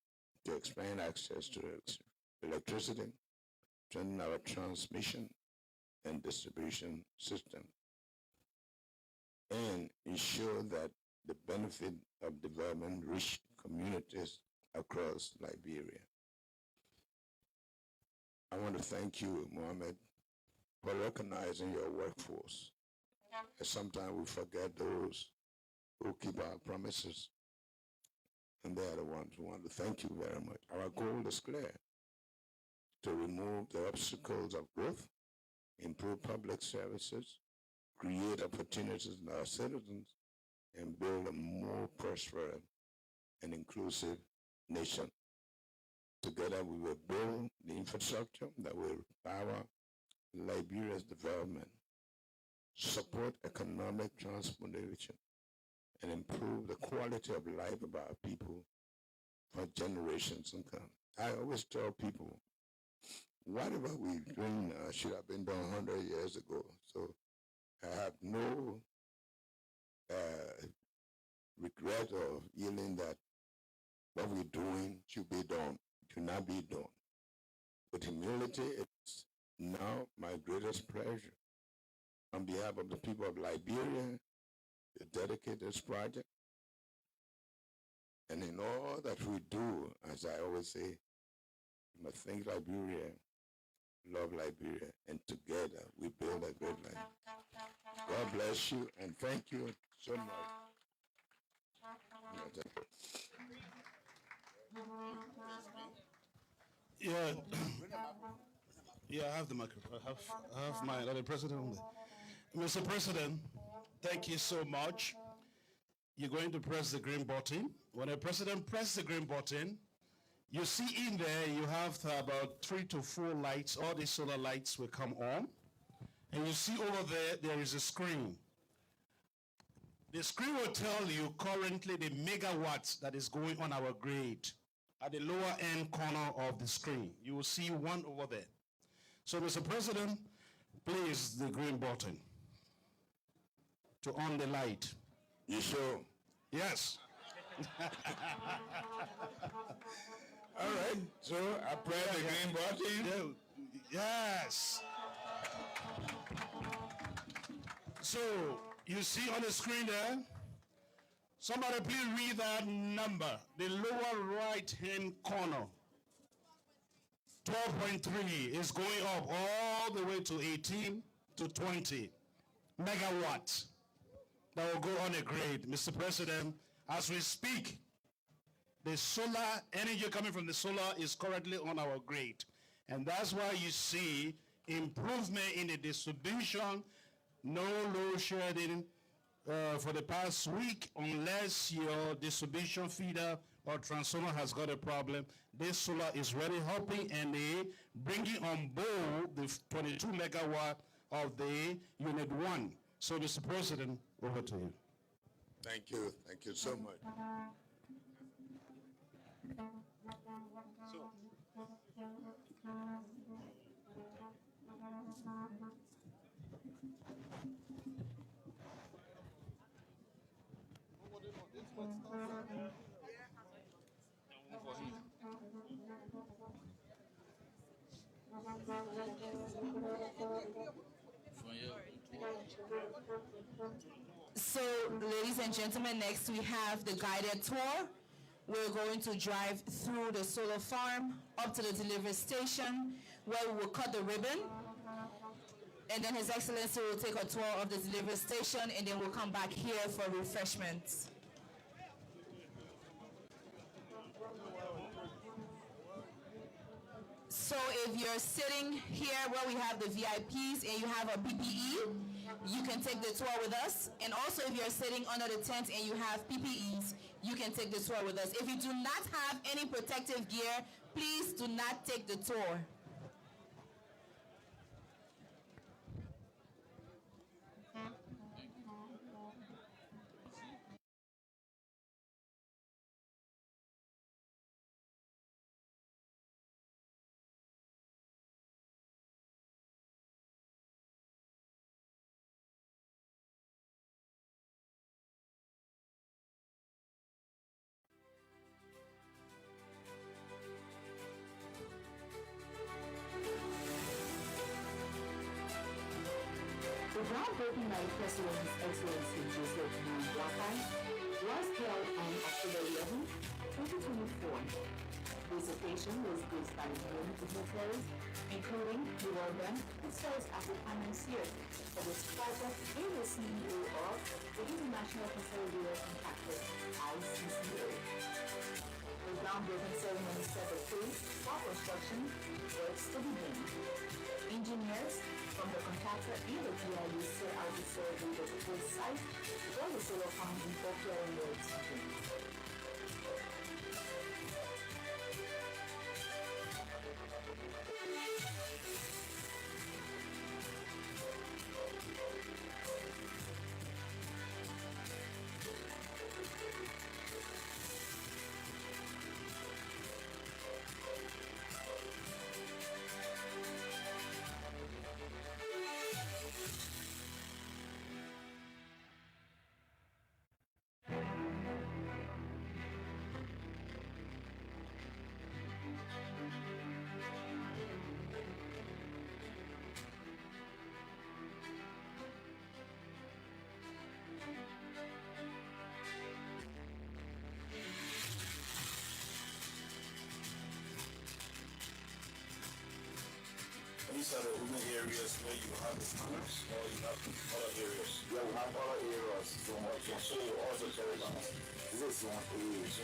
to expand access to electricity, strengthen our transmission and distribution system, and ensure that the benefit of development rich communities across Liberia. I want to thank you, Mohammed, for recognizing your workforce. And sometimes we forget those who keep our promises, and they are the ones who want to thank you very much. Our goal is clear: to remove the obstacles of growth, improve public services, create opportunities in our citizens, and build a more prosperous and inclusive nation. Together, we will build the infrastructure that will power Liberia's development, support economic transformation, and improve the quality of life of our people for generations to come. I always tell people, whatever we're doing now should have been done 100 years ago. So I have no regret or feeling that what we're doing should be done, should not be done. With humility, it's now my greatest pleasure, on behalf of the people of Liberia, to dedicate this project. And in all that we do, as I always say, we must think Liberia, love Liberia, and together we build a great life. God bless you, and thank you so much. Yeah, yeah, I have the microphone. I have my other president on there. Mr. President, thank you so much. You're going to press the green button. When a president presses the green button, you see in there you have about 3 to 4 lights. All these solar lights will come on. And you see over there is a screen. The screen will tell you currently the megawatts that is going on our grid. At the lower end corner of the screen, you will see one over there. So, Mr. President, please the green button to on the light. You sure? Yes. All right, so I press the green button. Yes. So, you see on the screen there, somebody please read that number, the lower right-hand corner. 12.3 is going up all the way to 18 to 20 megawatts that will go on a grid. Mr. President, as we speak, the solar energy coming from the solar is currently on our grid. And that's why you see improvement in the distribution, no load shedding for the past week, unless your distribution feeder or transformer has got a problem. This solar is really helping, and they bringing on board the 22 megawatt of the unit 1. So, Mr. President, over to you. Thank you so much. So, ladies and gentlemen, next we have the guided tour. We're going to drive through the solar farm up to the delivery station, where we will cut the ribbon. And then His Excellency will take a tour of the delivery station, and then we'll come back here for refreshments. So if you're sitting here where we have the VIPs and you have a PPE, you can take the tour with us. And also if you're sitting under the tent and you have PPEs, you can take the tour with us. If you do not have any protective gear, please do not take the tour. The groundbreaking by President His Excellency Joseph Boakai was held on October 11, 2024. This occasion was graced by many dignitaries, including the World Bank, who serves as a financier for this project, and the CEO of the International Consolidated Contractor, ICCA. The groundbreaking ceremony set the stage for construction works to begin. Engineers from the contractor and the PIU set out to survey the proposed site for the solar farm in Boakai and works begin. These are the urban areas where you have the schools, or you have other areas. Yeah, we have other areas so much. Okay, so you also territories. This is one area.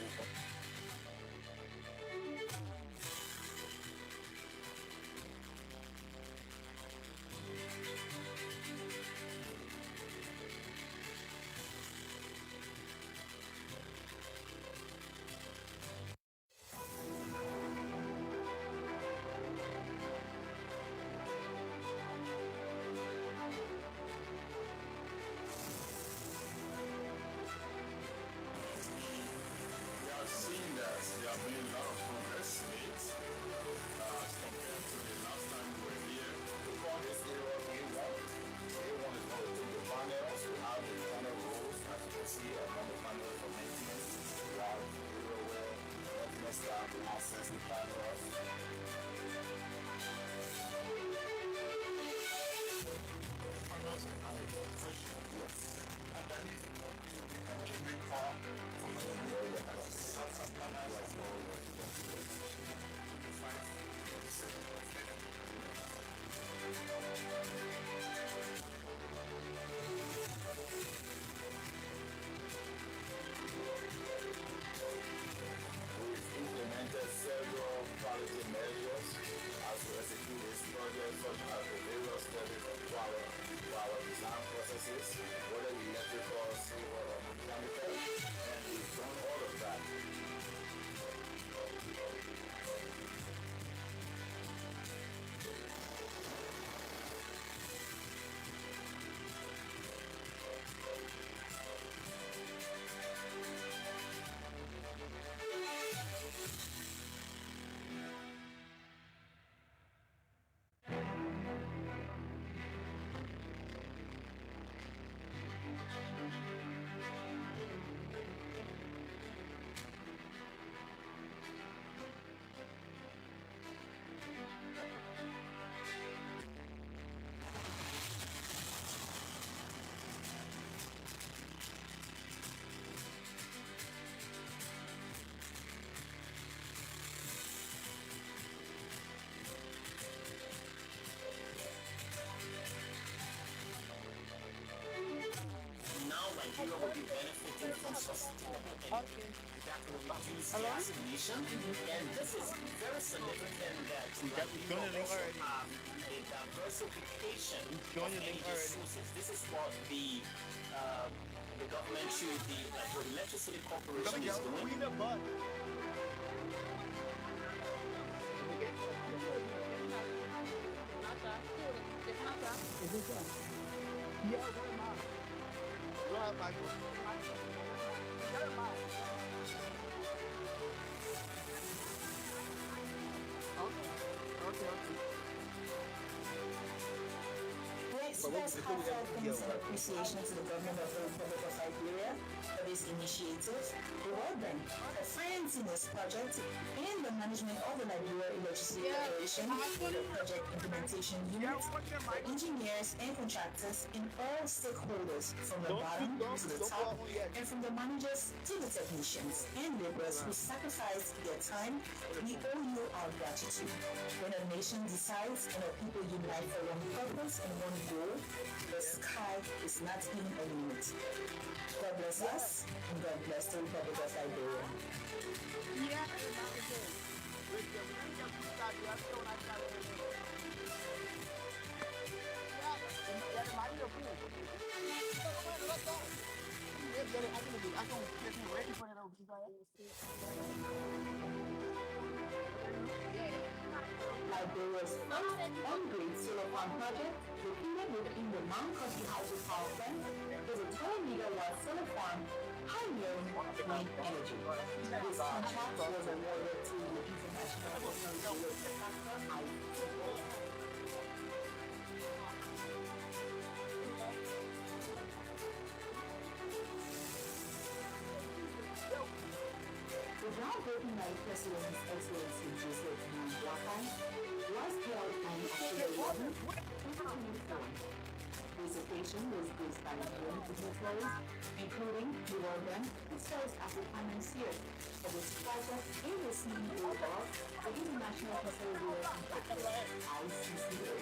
We have seen that there have been a lot of progress made as compared to the last time we were here. We call this area A1. A1 is going to take the panels. We have the panel rows, as you can see, on the panel for maintenance. We have the area where maintenance staff will access the panels. We've implemented several quality measures as we execute this project, such as the various studies of our design processes, whether electrical, civil, or mechanical, and we've done all of that. Nigeria will be benefiting from sustainable energy that will reduce gas emission. And this is very significant that we also have a diversification of energy sources. This is what the government should be, what the Electricity Corporation is doing. express heartfelt thanks and appreciation to the government of the Republic of Liberia for this initiative, the World Bank for financing this project, and the management of the Liberia Electricity Corporation, the project implementation unit, the engineers and contractors, and all stakeholders from the bottom to the top, and from the managers to the technicians and laborers who sacrificed their time. We owe you our gratitude. When a nation decides and a people unite for one purpose and one goal, the sky is not even a limit. God bless us, and God bless the Republic of Liberia. Liberia's first on-grid solar farm project, located within the Mount Country hydropower plant, is a 12 megawatt solar farm pioneering wind energy. This contract was awarded to the International Renewable Contractor The groundbreaking by President Excellency Joseph Boakai was held on October 11, 2024. This occasion was graced by many dignitaries, including the World Bank, who serves as a financier for this project, and the CEO of the International Consolidated Contractor, ICCA.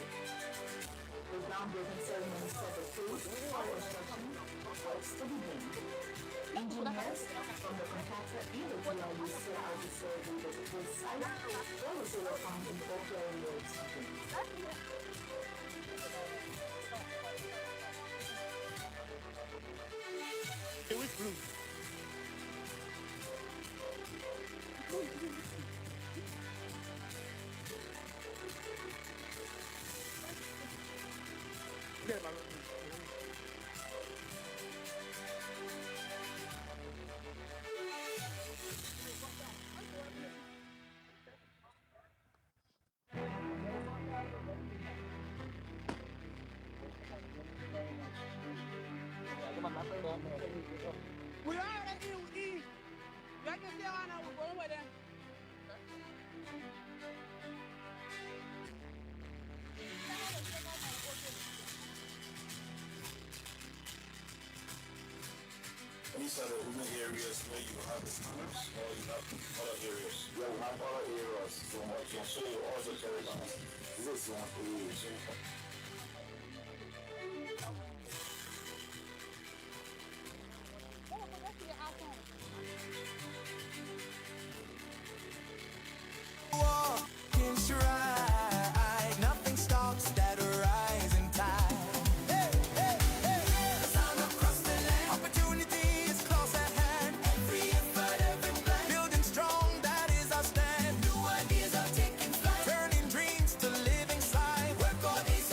The groundbreaking ceremony set the stage for construction works to begin. Engineers from the contractor and the PRU set out to survey the proposed site for the solar farm in Boakai Roads. Which blue? We are at you. You can stay on now. We're going with them. These are the urban areas where you have the schools, or you have other areas. Yeah, we have other areas so much. And so you also carry on. This is one area. Walk in stride, nothing stops that rising tide. Hey, hey, hey, sound across the land. Opportunity is close at hand. Every effort, every plan. Building strong, that is our stand. New ideas are taking flight. Turning dreams to living sight. Work all these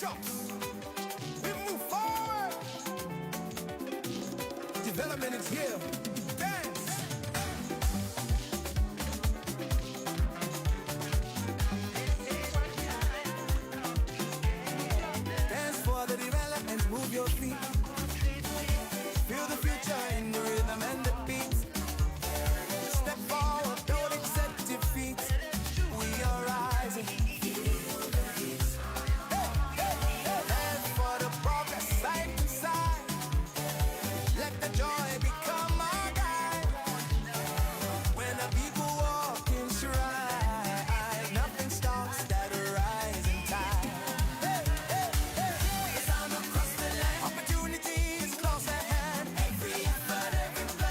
drops. We move forward. Development is here. Dance. Dance for the development. Move your feet. Feel the future in the rhythm and the beat. Step forward, don't accept defeat. We are rising. Dance for the progress, side to side. Let the joy become our guide. When the people walk in stride, nothing stops that rising tide. The sound across the land. Opportunity is close at hand.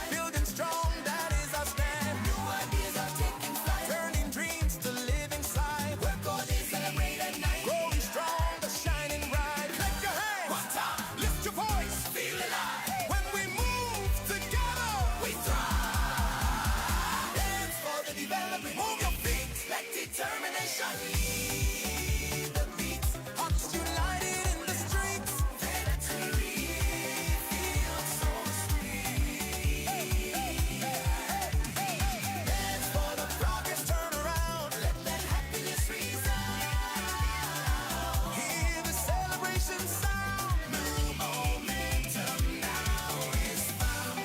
Building strong, that is our stand. New ideas are taking flight. Turning dreams to living sight. Work all day, celebrate at night. Growing strong, the shining bright. Clap your hands. One time. Lift your voice. Feel alive. When we move together, we thrive. Dance for the development. Move your feet. Let determination lead the beat. Hearts united in the streets. Victory feels so sweet. Dance for the progress, turn around. Let that happiness resound. Hear the celebration sound. New momentum now is found.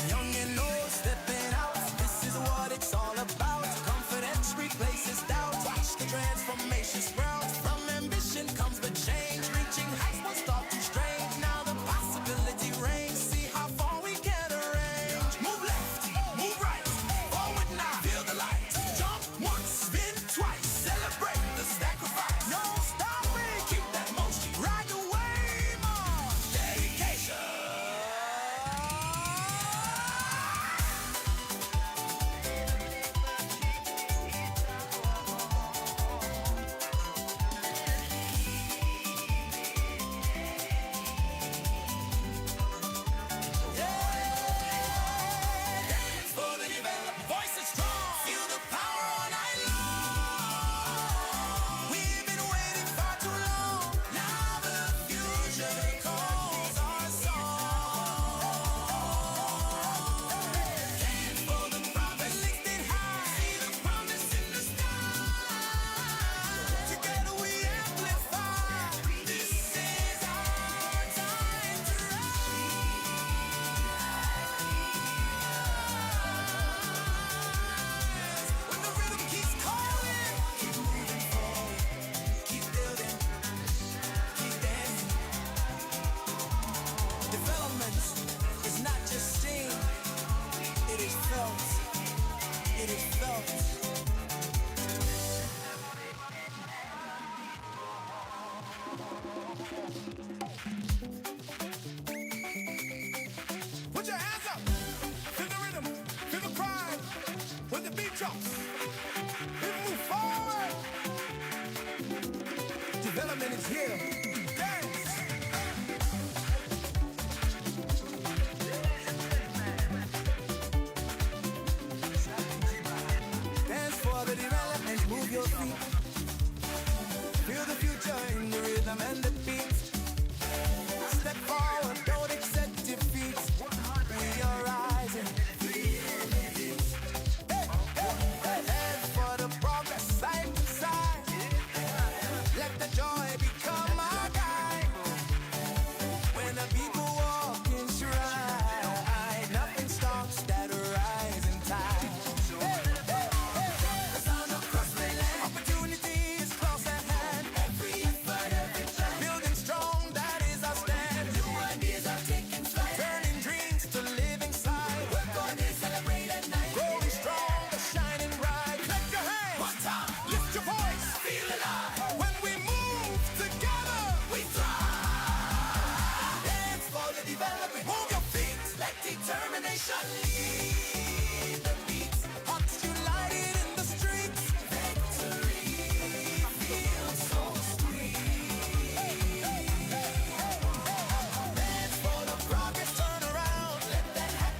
Young and old stepping out. This is what it's all about. Confidence replaces doubt. Watch the transformation sprout. From ambition comes the change. Reaching heights will start to strange. Now the possibility reigns. See how far we can arrange. Move left, move right. Forward now. Feel the light. Jump once, spin twice. Celebrate the sacrifice. No stopping. Keep that motion. Ride the wave on. Dedication. Dance for the development. Voice is strong. Feel the power all night long. We've been waiting far too long. Now the future calls our song. Dance for the progress. Lifted high. See the promise in the sky. Together we amplify. This is our time to rise. When the rhythm keeps calling, keep moving forward, keep building, keep dancing. Development is not just seen, it is felt. It is felt. Put your hands up. Feel the rhythm. Feel the pride. When the beat drops, we move forward. Development is here. Dance. Dance for the development. Move your feet. Feel the future in the rhythm and the beat. Step forward, don't accept defeat. We are rising. Dance for the progress, side to side. Let the joy become our guide. When the people walk in stride, nothing stops that rising tide. The sound across the land. Opportunity is close at hand. Building strong, that is our stand. New ideas are taking flight. Turning dreams to living sight. Work all day, celebrate at night. Growing strong, the shining bright. Clap your hands. One time. Lift your voice. Feel alive. When we move together, we thrive. Dance for the development. Move your feet. Let determination lead the beat. Hearts united in the streets. Victory feels so sweet. Dance for the progress, turn around. Let that happen.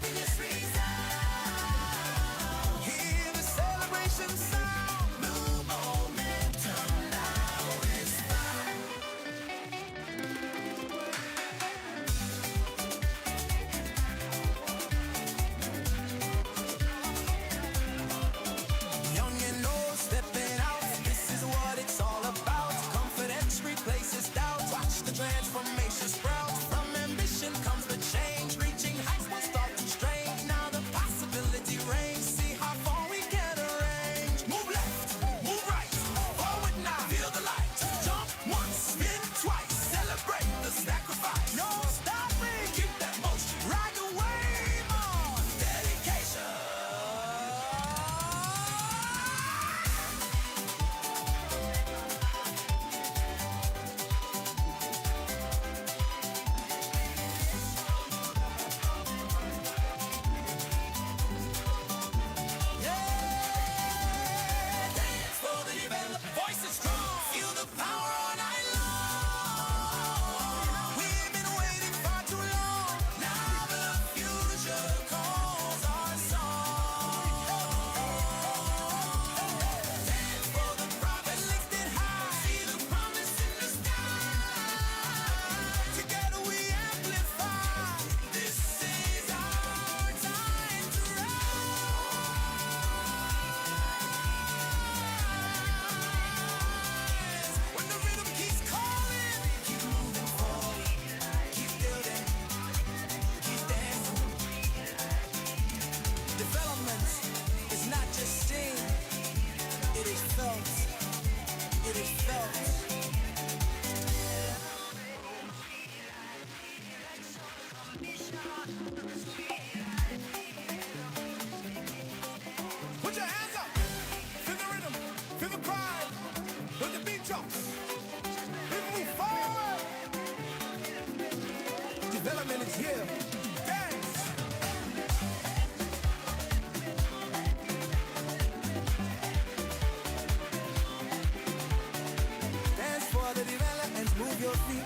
move your feet.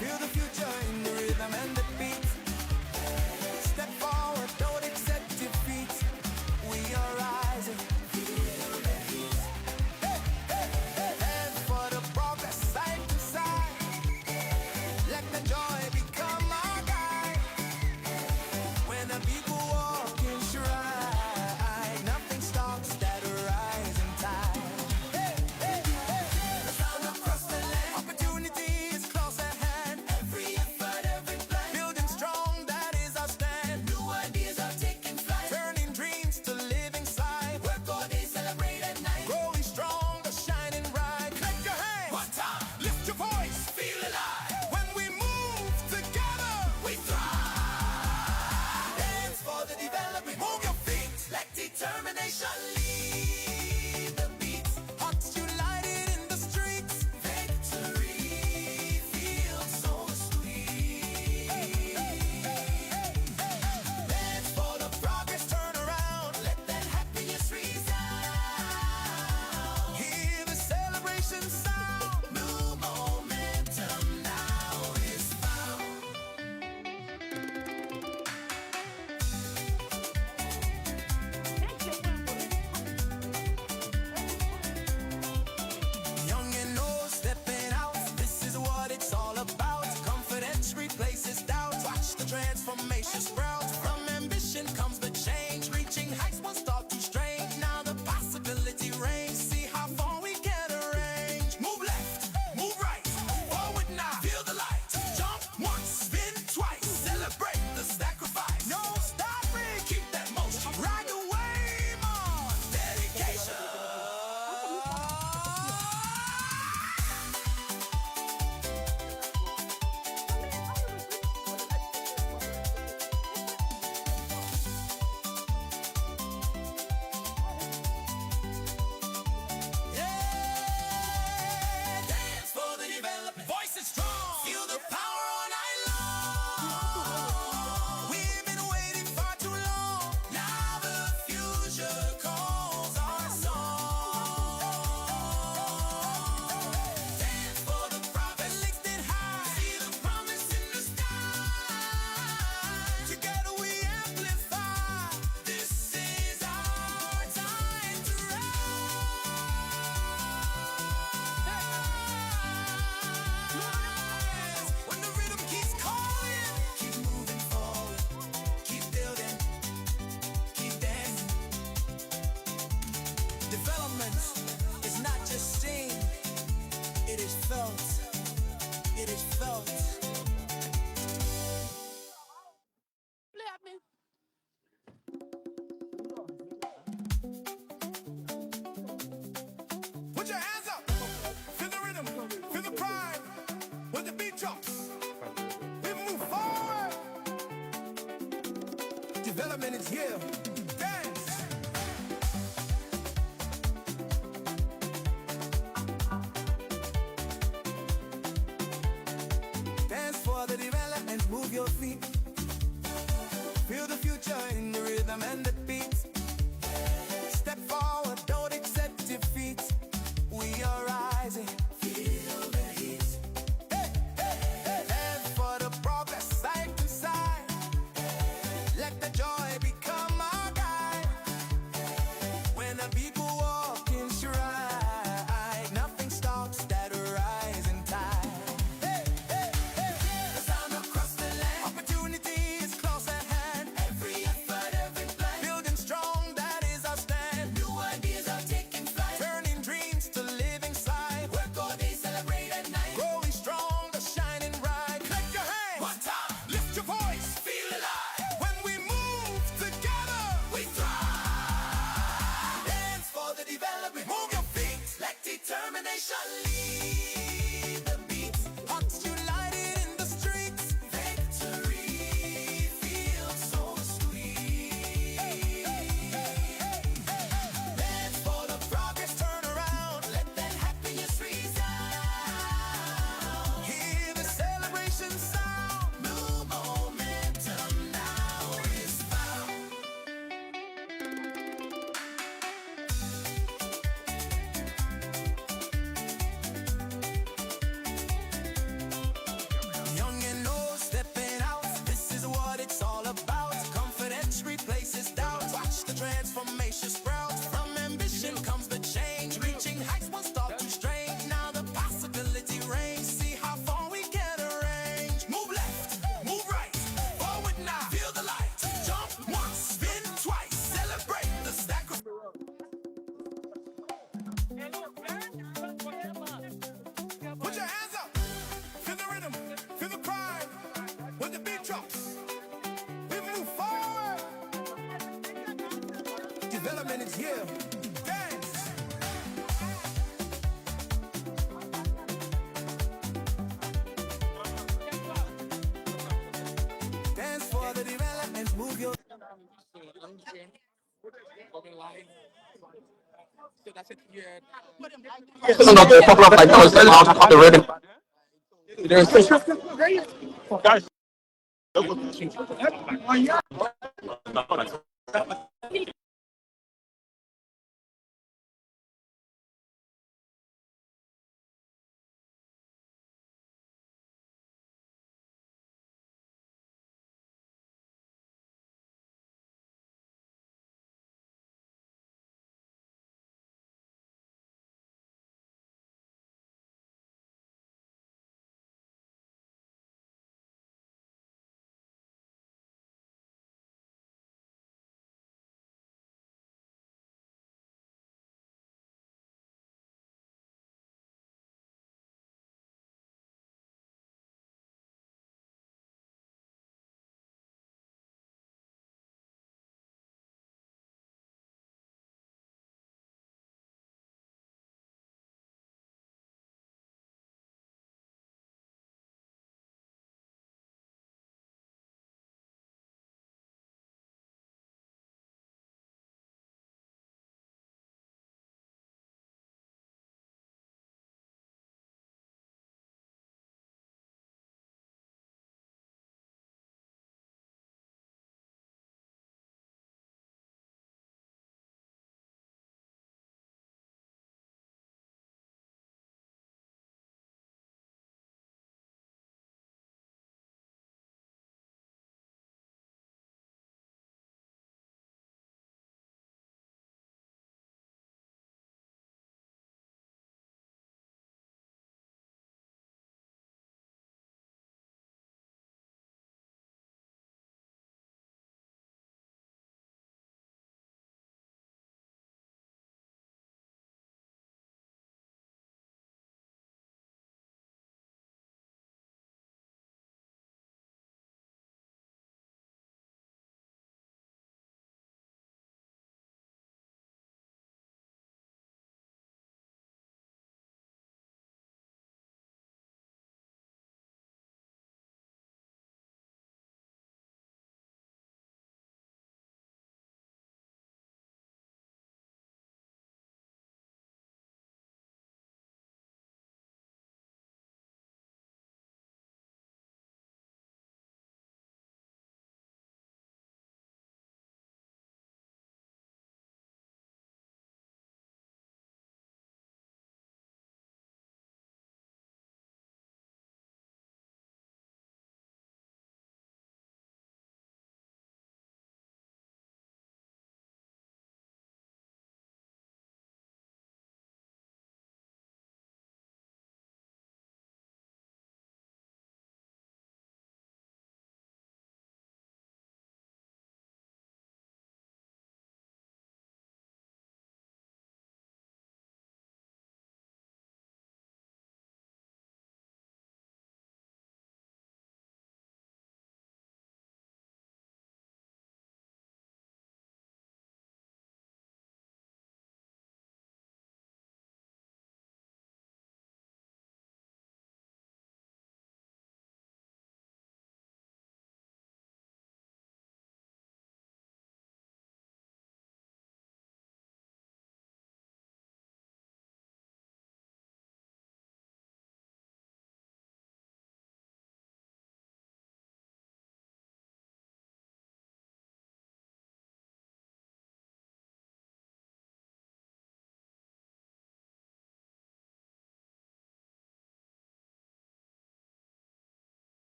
Feel the future in the rhythm and the beat. Step forward, don't accept defeat. We are rising. Feel the heat. Hey, hey, hey. And for the progress, side to side. Let the joy become our guide. When the people walk in stride, nothing stops that rising tide. Hey, hey, hey. The sound across the land. Opportunity is close at hand. Every effort, every plan. Building strong, that is our stand. New ideas are taking flight. Turning dreams to living sight. Work all day, celebrate at night. Growing stronger, shining bright. Clap your hands. One time. Lift your voice. Feel alive. When we move together, we thrive. Dance for the development. Move your feet. Let determination lead the beat. Hearts united in the streets. Victory feels so sweet. Dance for the progress, turn around. Let that happiness resound. Hear the celebration sound. New momentum now is found. Young and old stepping out, this is what it's all about. Confidence replaces doubt. Watch the transformation sprout. From ambition comes the change. Reaching heights once thought too strange. Now the possibility reigns. See how far we can arrange. Move left, move right, forward now. Feel the light. Jump once, spin twice. Celebrate the sacrifice. No stopping, keep that motion. Ride the wave on. Dedication. Dance for the development. Voice is strong. Feel the power all night long. We've been waiting far too long. Now the future calls our song. Dance for the prophet lifted high. See the promise in the sky. Together we amplify. This is our time to rise. When the rhythm keeps calling, keep moving forward, keep building, keep dancing. Development is not just seen, it is felt. It is felt. Play at me. Put your hands up. Feel the rhythm. Feel the pride. When the beat drops, we move forward. Development is here. Dance. Dance for the development. Move your feet. Feel the future in the rhythm and the beat. Step forward, don't accept defeat. We are rising. Feel the heat. Hey, hey, hey. Dance for the progress, side to side. Let the joy become our trucks. We move forward. Development is here. Dance. Dance for the development. Move your. Another couple of items out of the ready. There's